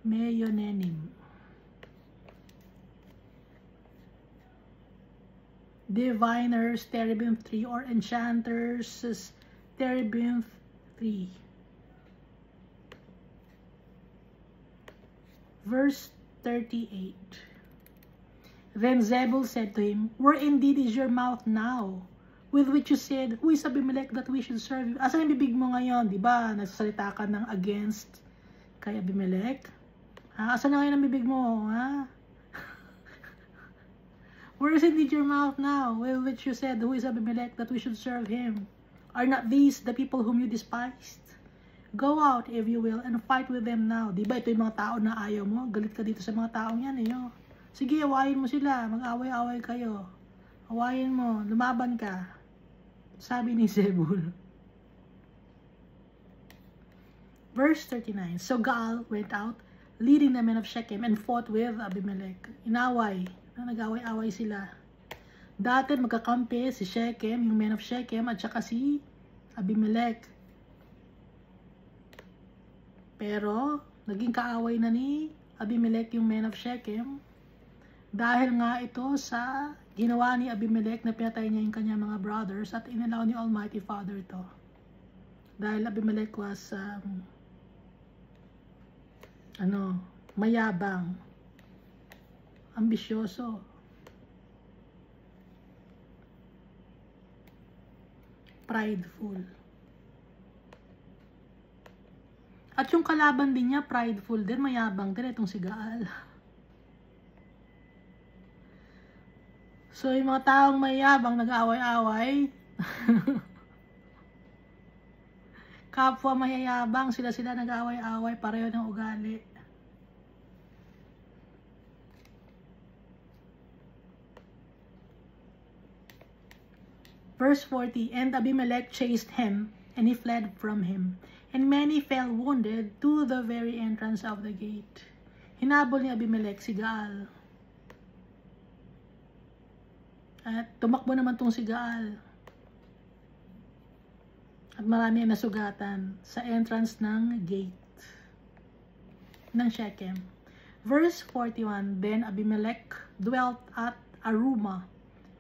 Meyonenim. Diviner's terebinth tree or enchanter's terebinth tree. Verse 38. Then Zebul said to him, where indeed is your mouth now, with which you said, who is Abimelech that we should serve you? Asan yung bibig mo ngayon? Diba, nagsasalita ka ng against kay Abimelech? Asan na ngayon ang bibig mo? Ha? Where is indeed your mouth now, with which you said, who is Abimelech that we should serve him? Are not these the people whom you despised? Go out, if you will, and fight with them now. Diba, ito yung mga tao na ayaw mo? Galit ka dito sa mga taong yan, eh. Sige, awayin mo sila. Mag-away-away kayo. Awayin mo. Lumaban ka. Sabi ni Zebul. Verse 39. So Gaal went out, leading the men of Shechem, and fought with Abimelech. Inaway. Nag-away-away sila. Dati magkakampi si Shechem, yung men of Shechem, at saka si Abimelech. Pero, naging kaaway na ni Abimelech yung men of Shechem. Dahil nga ito sa ginawa ni Abimelech na pinatay niya yung kanyang mga brothers at inalaw ni Almighty Father to. Dahil Abimelech was mayabang, ambisyoso, prideful. At yung kalaban din niya, prideful din, mayabang din, itong si Gaal. So, yung mga taong mayabang, nag-away-away, kapwa mayayabang, sila nag-away-away, pareho ng ugali. Verse 40, and Abimelech chased him, and he fled from him. And many fell wounded to the very entrance of the gate. Hinabol ni Abimelech si Gaal. At tumakbo naman tong si Gaal. At marami ang nasugatan sa entrance ng gate ng Shechem. Verse 41, then Abimelech dwelt at Arumah,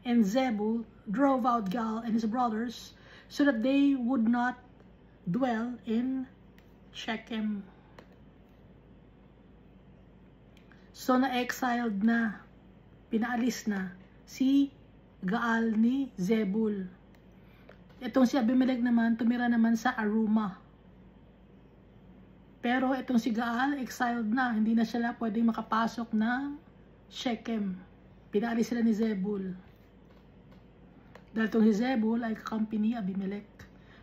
and Zebul drove out Gaal and his brothers, so that they would not dwell in Shechem. So, na-exiled na, pinaalis na si Gaal ni Zebul. Itong si Abimelech naman, tumira naman sa Aruma. Pero itong si Gaal, exiled na, hindi na sila pwedeng makapasok ng Shechem. Pinaalis sila ni Zebul. Dahil itong si Zebul ay kakampi ni Abimelech.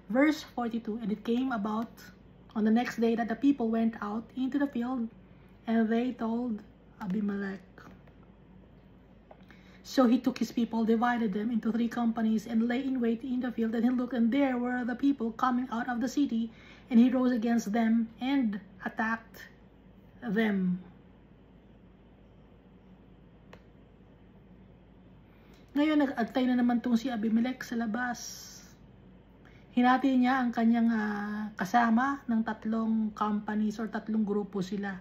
Verse 42, and it came about on the next day that the people went out into the field, and they told Abimelech. So he took his people, divided them into 3 companies, and lay in wait in the field. And he looked, and there were the people coming out of the city, and he rose against them and attacked them. Ngayon, nag-antay na naman tong si Abimelech sa labas. Hinati niya ang kanyang kasama ng 3 companies or 3 grupo sila.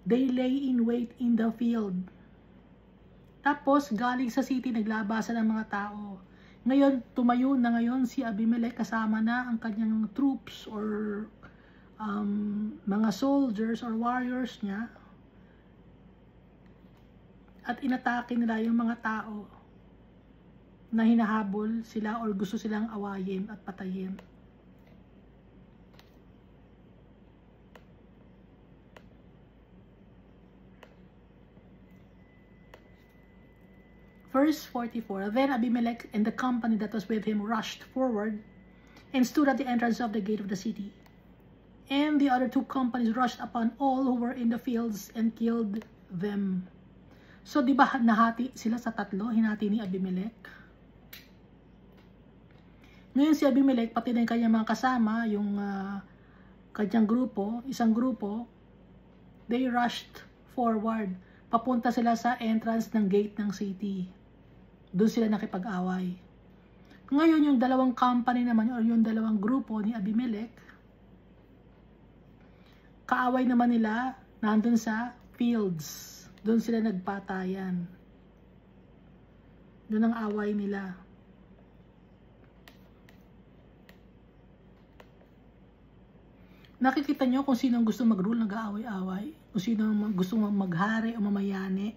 They lay in wait in the field. Tapos, galing sa city, naglabasan ng mga tao. Ngayon, tumayo na ngayon si Abimelech kasama na ang kanyang troops or mga soldiers or warriors niya. At inatake nila yung mga tao na hinahabol sila or gusto silang awayin at patayin. Verse 44, then Abimelech and the company that was with him rushed forward and stood at the entrance of the gate of the city. And the other 2 companies rushed upon all who were in the fields and killed them. So, di ba nahati sila sa 3? Hinati ni Abimelech. Ngayon si Abimelech, pati na yung kanyang mga kasama, yung kanyang grupo, isang grupo, they rushed forward. Papunta sila sa entrance ng gate ng city. Doon sila nakipag-away. Ngayon, yung 2 company naman, or yung 2 grupo ni Abimelech, kaaway naman nila, nandun sa fields. Doon sila nagpatayan. Doon ang away nila. Nakikita nyo kung sino ang gusto mag-rule, nag-aaway-away. Kung sino ang gusto maghari o mamayani.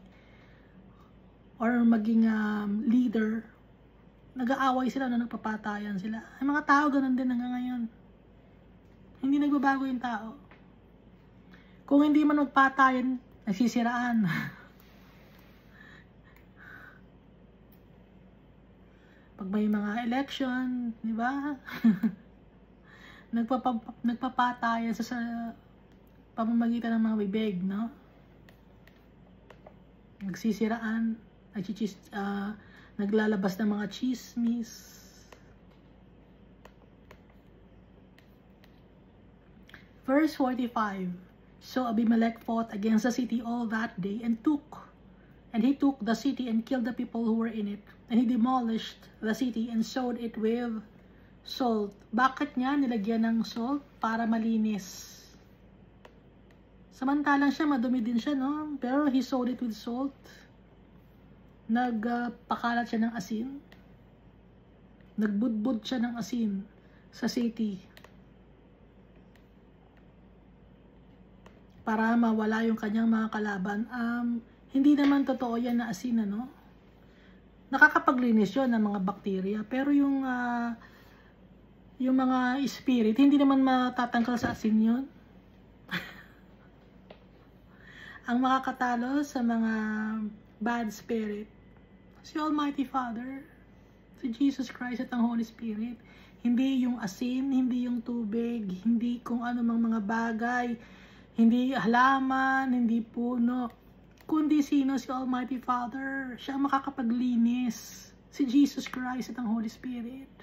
Or maging leader. Nag-aaway sila na nagpapatayan sila. Ay, mga tao ganun din hanggang ngayon. Hindi nagbabago yung tao. Kung hindi man magpatayan, nagsisiraan. Pag may mga election, di ba? Nagpapatayan sa pamamagitan ng mga bibig, no? Nagsisiraan, naglalabas ng mga chismis. Verse 45. So Abimelech fought against the city all that day and he took the city and killed the people who were in it. And he demolished the city and sowed it with salt. Bakit niya nilagyan ng salt? Para malinis. Samantalang siya, madumi din siya, no? Pero he sowed it with salt. Nagpakalat siya ng asin. Nagbudbud siya ng asin sa city. Para mawala yung kanyang mga kalaban. Hindi naman totoo yan na asin, ano? Nakakapaglinis yun ng mga bakterya. Pero yung mga spirit, hindi naman matatanggal sa asin yun. Ang makakatalo sa mga bad spirit, si Almighty Father, si Jesus Christ at ang Holy Spirit. Hindi yung asin, hindi yung tubig, hindi kung ano mang mga bagay, hindi halaman, hindi puno, kundi sino? Si Almighty Father. Siya ang makakapaglinis. Si Jesus Christ at ang Holy Spirit.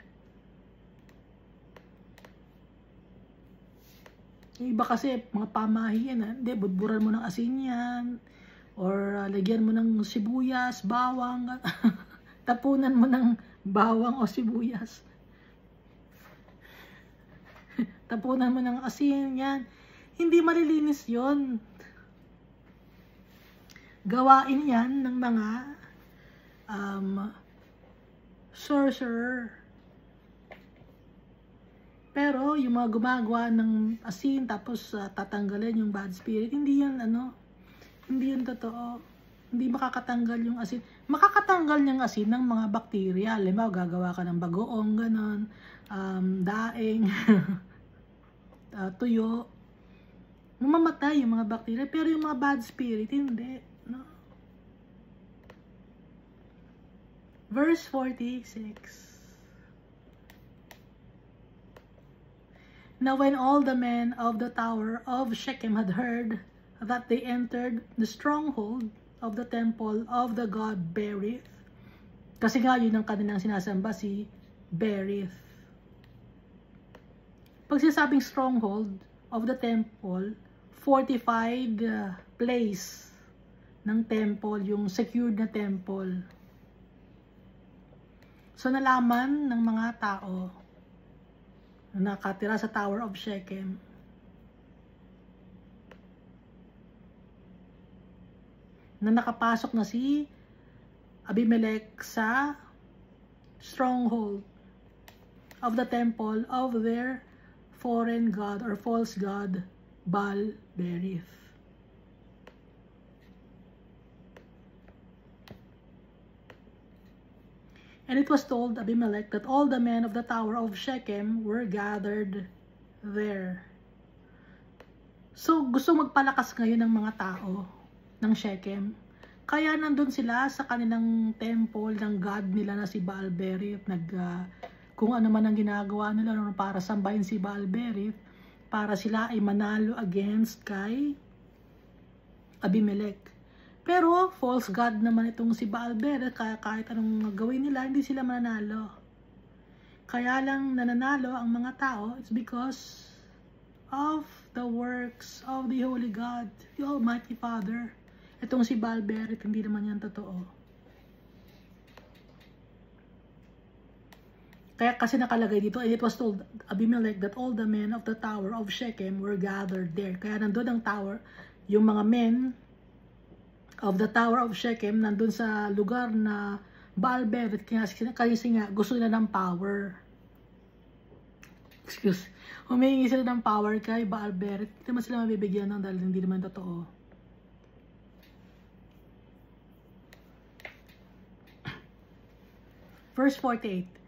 Yung iba kasi, mga pamahiyan, hindi, budburan mo ng asin yan, or lagyan mo ng sibuyas, bawang, tapunan mo ng bawang o sibuyas. Tapunan mo ng asin, yan. Hindi malilinis yon. Gawain yan ng mga sorcerer. Pero yung mga gumagawa ng asin tapos tatanggalin yung bad spirit, hindi yan hindi yan totoo. Hindi makakatanggal yung asin. Makakatanggal yung asin ng mga bakterya. Halimbawa, gagawa ka ng bagoong, ganon, daing, tuyo. Mamamatay yung mga bakterya, pero yung mga bad spirit, hindi. No? Verse 46. Now when all the men of the tower of Shechem had heard that they entered the stronghold of the temple of the god Berith, kasi nga yun ang kanilang sinasamba, si Berith. Pag sinasabing stronghold of the temple, fortified place ng temple, yung secured na temple. So nalaman ng mga tao na nakatira sa Tower of Shechem na nakapasok na si Abimelech sa stronghold of the temple of their foreign god or false god Baal-berith. And it was told Abimelech that all the men of the Tower of Shechem were gathered there. So, gusto magpalakas ngayon ng mga tao ng Shechem. Kaya nandun sila sa kanilang temple ng god nila na si Baal-berith. Kung ano man ang ginagawa nila para sambahin si Baal-berith, para sila ay manalo against kay Abimelech. Pero false god naman itong si Baal-berith, kaya kahit anong gawin nila, hindi sila mananalo. Kaya lang nananalo ang mga tao, it's because of the works of the Holy God, the Almighty Father. Itong si Baal-berith, hindi naman yan totoo. Kaya kasi nakalagay dito, and it was told Abimelech that all the men of the Tower of Shechem were gathered there. Kaya nandun ang tower, yung mga men of the Tower of Shechem, nandun sa lugar na Baal-berith, kasi nga gusto nila ng power. Humingi sila ng power kay Baal-berith. Hindi naman sila mabibigyan ng dahil hindi naman totoo. Verse 48.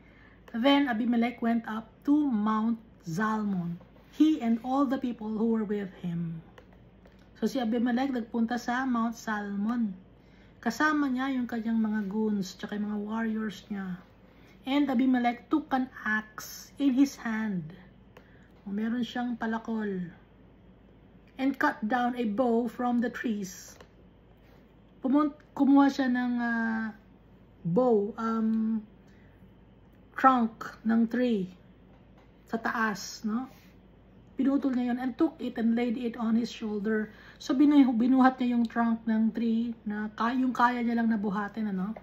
Then Abimelech went up to Mount Zalmon, he and all the people who were with him. So si Abimelech nagpunta sa Mount Zalmon. Kasama niya yung kanyang mga goons, tsaka yung mga warriors niya. And Abimelech took an axe in his hand. Meron siyang palakol. And cut down a bow from the trees. Kumuha siya ng bow, trunk ng tree sa taas, no? Pinutol niya yun and took it and laid it on his shoulder. So binuhat niya yung trunk ng tree na yung kaya niya lang nabuhatin, ano?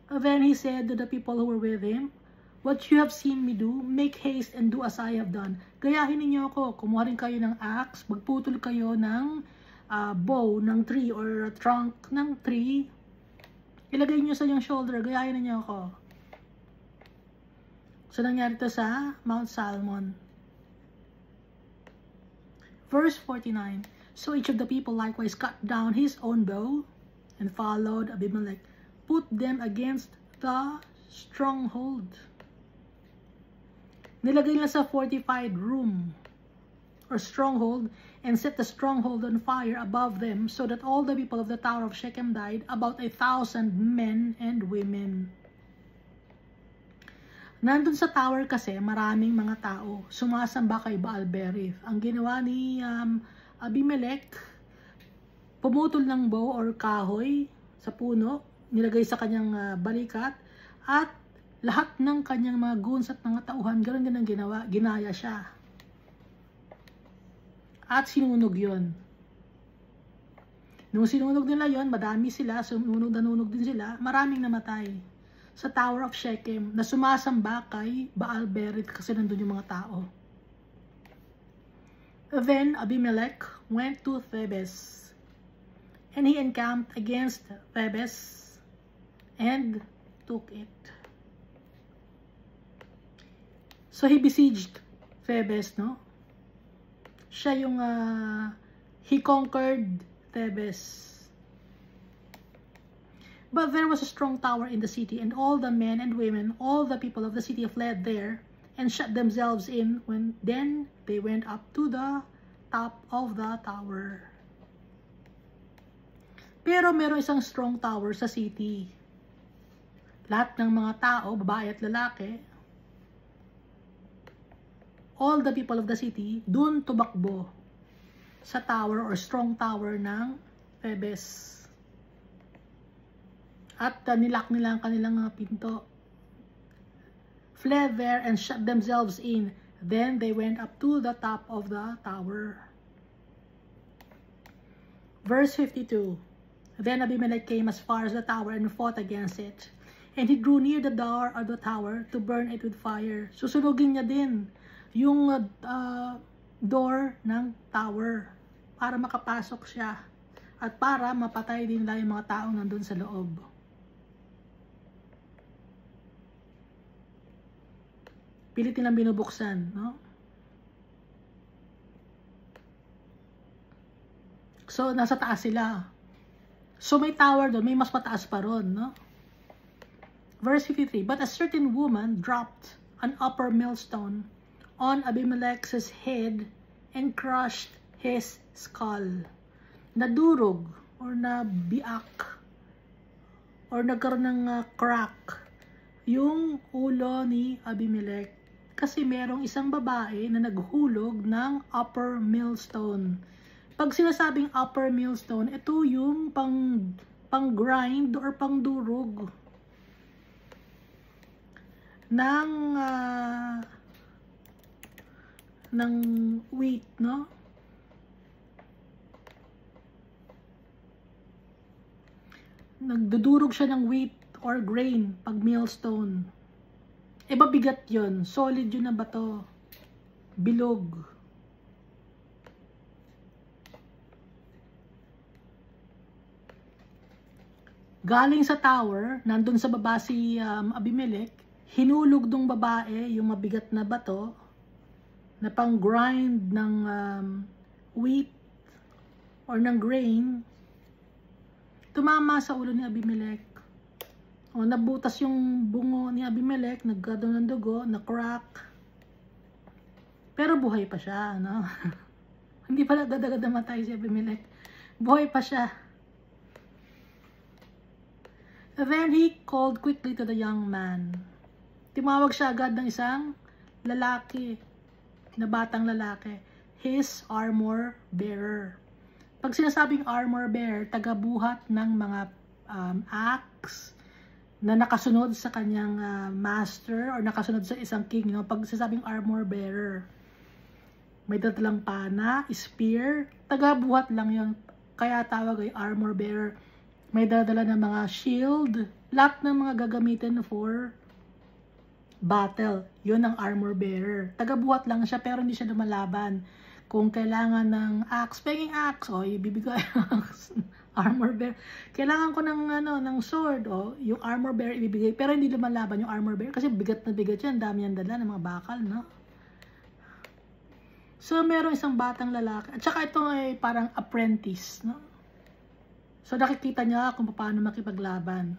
Then he said to the people who were with him, "What you have seen me do, make haste and do as I have done." Gayahin ninyo ako. Kumuha rin kayo ng axe, magputol kayo ng bow ng tree or trunk ng tree. Ilagay niyo sa yung shoulder, gayahin ninyo ako. So nangyari to sa Mount Zalmon. Verse 49. So each of the people likewise cut down his own bow and followed Abimelech, put them against the stronghold. Nilagay nila sa fortified room or stronghold and set the stronghold on fire above them, so that all the people of the Tower of Shechem died, about 1,000 men and women. Nandun sa tower kasi maraming mga tao sumasamba kay Baal-berith. Ang ginawa ni Abimelech, pumutol ng bow or kahoy sa puno, nilagay sa kanyang balikat, at lahat ng kanyang mga goons at mga tauhan, ganoon din ang ginawa, ginaya siya. At sinunog yon. Nung sinunog nila yon, madami sila, sununog din sila, maraming namatay sa Tower of Shechem na sumasamba kay Baal-berith kasi nandun yung mga tao. Then Abimelech went to Thebes, and he encamped against Thebes and took it. So he besieged Thebes, no? Siya yung he conquered Thebes. But there was a strong tower in the city, and all the men and women, all the people of the city fled there and shut themselves in. Then they went up to the top of the tower. Pero meron isang strong tower sa city. Lahat ng mga tao, babae at lalaki, all the people of the city, dun tumakbo sa tower or strong tower ng Thebes. At nilak nila ang kanilang mga pinto. Fled there and shut themselves in. Then they went up to the top of the tower. Verse 52. Then Abimelech came as far as the tower and fought against it. And he drew near the door of the tower to burn it with fire. Susunugin niya din yung door ng tower para makapasok siya at para mapatay din nila yung mga taong nandun sa loob. Pilit nilang binubuksan, no? So, nasa taas sila. So, may tower doon, may mas mataas pa ron, no? Verse 53, but a certain woman dropped an upper millstone on Abimelech's head and crushed his skull. Nadurog or nabiak or nagkaroon ng crack yung ulo ni Abimelech. Kasi merong isang babae na naghulog ng upper millstone. Pag sinasabing upper millstone, ito yung pang-grind or pang-durog ng wheat, no? Nagdudurog siya ng wheat or grain pag millstone. E mabigat yun. Solid yun na bato. Bilog. Galing sa tower, nandun sa baba si Abimelech, hinulog ng babae yung mabigat na bato na pang grind ng wheat or ng grain. Tumama sa ulo ni Abimelech. O, nabutas yung bungo ni Abimelech, nagkaroon ng dugo, na-crack. Pero buhay pa siya, no? Hindi pala agad-agad namatay si Abimelech. Buhay pa siya. Then he called quickly to the young man. Tumawag siya agad ng isang lalaki, na batang lalaki. His armor bearer. Pag sinasabing armor bearer, tagabuhat ng mga axe, na nakasunod sa kanyang master or nakasunod sa isang king, no? Pag sasabing armor bearer, may dadalang pana, spear, tagabuhat lang yun, kaya tawag ay armor bearer. May dadala ng mga shield, lahat ng mga gagamitin for battle, yun ang armor bearer. Tagabuhat lang siya pero hindi siya lumalaban. Kung kailangan ng axe, penging axe, o ibibigay axe. Armor bearer. Kailangan ko ng sword, o yung armor bearer ibibigay, pero hindi lumalaban yung armor bearer kasi bigat na bigat yan, dami yan dala ng mga bakal, no? So, meron isang batang lalaki, at saka ito ay parang apprentice, no? So, nakikita niya kung paano makipaglaban,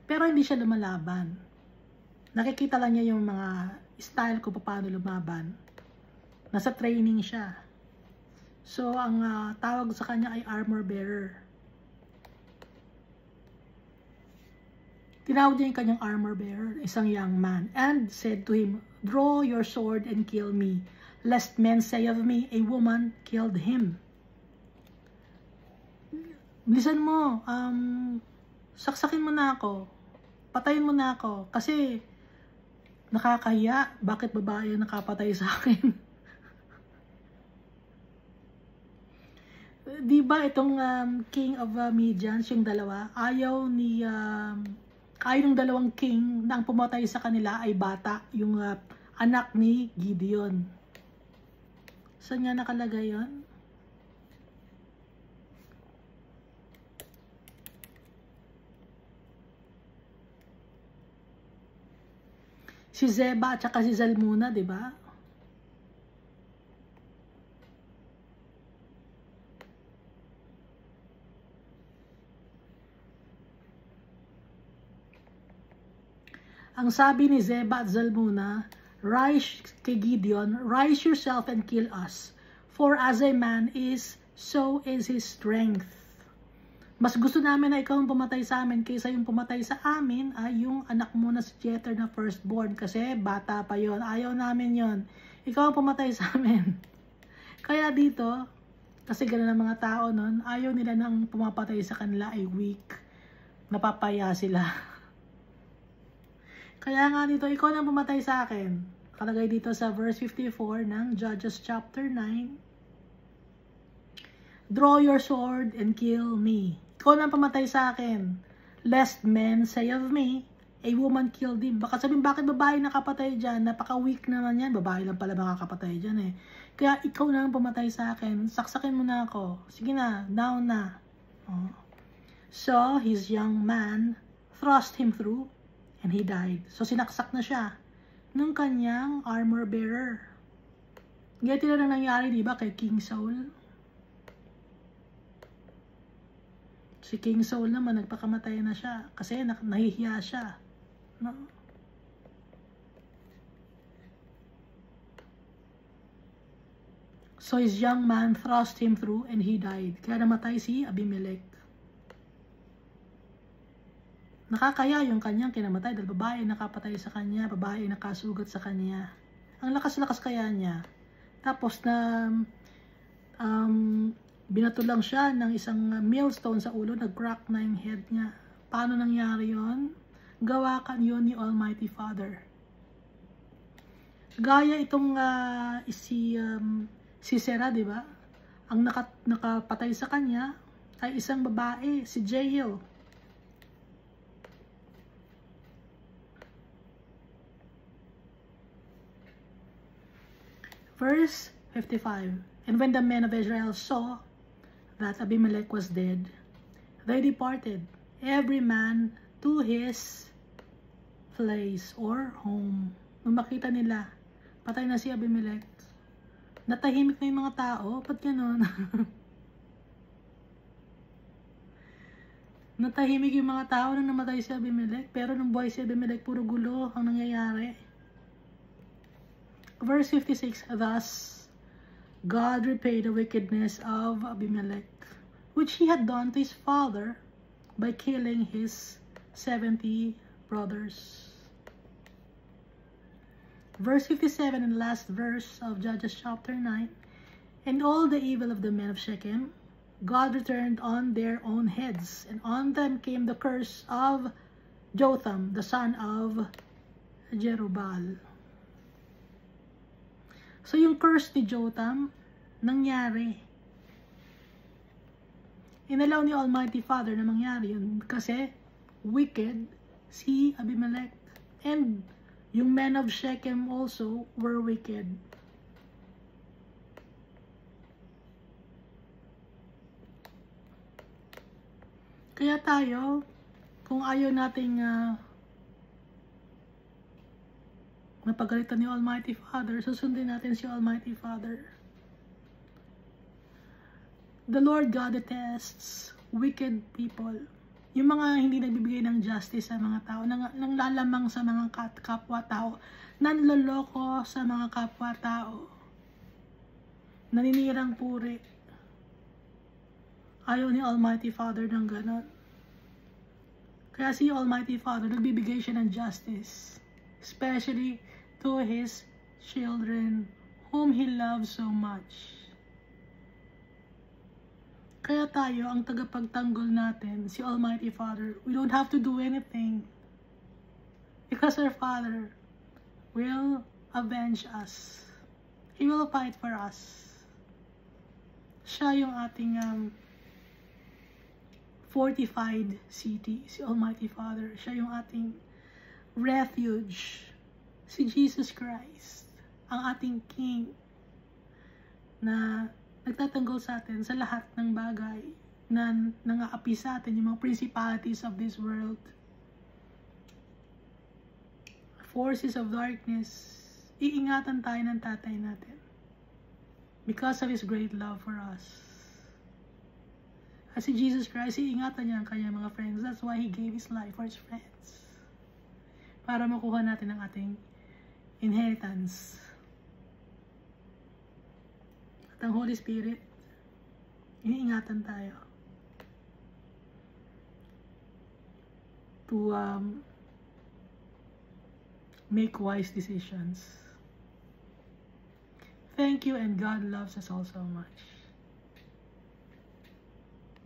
pero hindi siya lumalaban. Nakikita lang niya yung mga style kung paano lumaban. Nasa training siya. So, ang tawag sa kanya ay armor bearer. Tinawag niya yung kanyang armor bearer, isang young man, and said to him, "Draw your sword and kill me, lest men say of me, a woman killed him." Bilisan mo, saksakin mo na ako, patayin mo na ako, kasi nakakahiya, bakit babae yung nakapatay sa akin? Diba itong king of Midian, yung dalawa, ayaw ng dalawang king na ang pumatay sa kanila ay bata, yung anak ni Gideon. Saan nga nakalagay yun? Si Zeba at saka si Zalmuna, di ba? Ang sabi ni Zeba at Zalmunna, rise kay Gideon, rise yourself and kill us. For as a man is, so is his strength. Mas gusto namin na ikaw ang pumatay sa amin kaysa yung pumatay sa amin ay yung anak mo na si Jether na firstborn kasi bata pa yon. Ayaw namin yon. Ikaw ang pumatay sa amin. Kaya dito, kasi gano'n ang mga tao nun, ayaw nila nang pumapatay sa kanila ay weak. Napapaya sila. Kaya nga dito, ikaw nang pumatay sa akin. Kalagay dito sa verse 54 ng Judges chapter 9. Draw your sword and kill me. Ikaw nang pumatay sa akin. Lest men say of me, a woman killed him. Baka sabihin, bakit babae nakapatay dyan? Napaka-weak naman yan. Babae lang pala makakapatay dyan eh. Kaya ikaw nang pumatay sa akin. Saksakin mo na ako. Sige na, down na. Oh. So, his young man thrust him through and he died. So, sinaksak na siya ng kanyang armor bearer. Ganito na nangyari, di ba, kay King Saul? Si King Saul naman, nagpakamatay na siya kasi nahihiya siya. No? So his young man thrust him through and he died. Kaya namatay si Abimelech. Nakakaya yung kanyang kinamatay dahil babae nakapatay sa kanya, babae nakasugat sa kanya. Ang lakas-lakas kaya niya. Tapos na binato lang siya ng isang millstone sa ulo, nag-crack na yung head niya. Paano nangyari yon? Gawakan yon ni Almighty Father. Gaya itong si Sarah, di ba? Ang nakapatay sa kanya ay isang babae, si Jael. Verse 55. And when the men of Israel saw that Abimelech was dead, they departed, every man to his place or home. Nung makita nila, patay na si Abimelech, natahimik na yung mga tao. Ba't gano'n? Natahimik yung mga tao nung namatay si Abimelech, pero nung buhay si Abimelech, puro gulo ang nangyayari. Verse 56, thus God repaid the wickedness of Abimelech, which he had done to his father by killing his 70 brothers. Verse 57 and last verse of Judges chapter 9. And all the evil of the men of Shechem, God returned on their own heads, and on them came the curse of Jotham, the son of Jerubbaal. So yung curse ni Jotham, nangyari. Inalaw ni Almighty Father na mangyari yun kasi wicked si Abimelech. And yung men of Shechem also were wicked. Kaya tayo, kung ayaw nating napagalitan ni Almighty Father, susundin natin si Almighty Father. The Lord God detests wicked people. Yung mga hindi nagbibigay ng justice sa mga tao, nang lalamang sa mga kapwa-tao, nanloloko sa mga kapwa-tao, naninirang puri. Ayaw ni Almighty Father ng ganon. Kaya si Almighty Father, nagbibigay siya ng justice, especially to His children, whom He loves so much. Kaya tayo, ang tagapagtanggol natin, si Almighty Father, we don't have to do anything. Because our Father will avenge us. He will fight for us. Siya yung ating fortified city, si Almighty Father. Siya yung ating refuge, si Jesus Christ, ang ating King, na nagtatanggol sa atin sa lahat ng bagay na nangaapi sa atin, yung mga principalities of this world, forces of darkness. Iingatan tayo ng tatay natin because of His great love for us. Kasi Jesus Christ, iingatan niya ang kanyang mga friends. That's why He gave His life for His friends. para makuha natin ang ating inheritance. At ang Holy Spirit, iniingatan tayo to make wise decisions. Thank you, and God loves us all so much.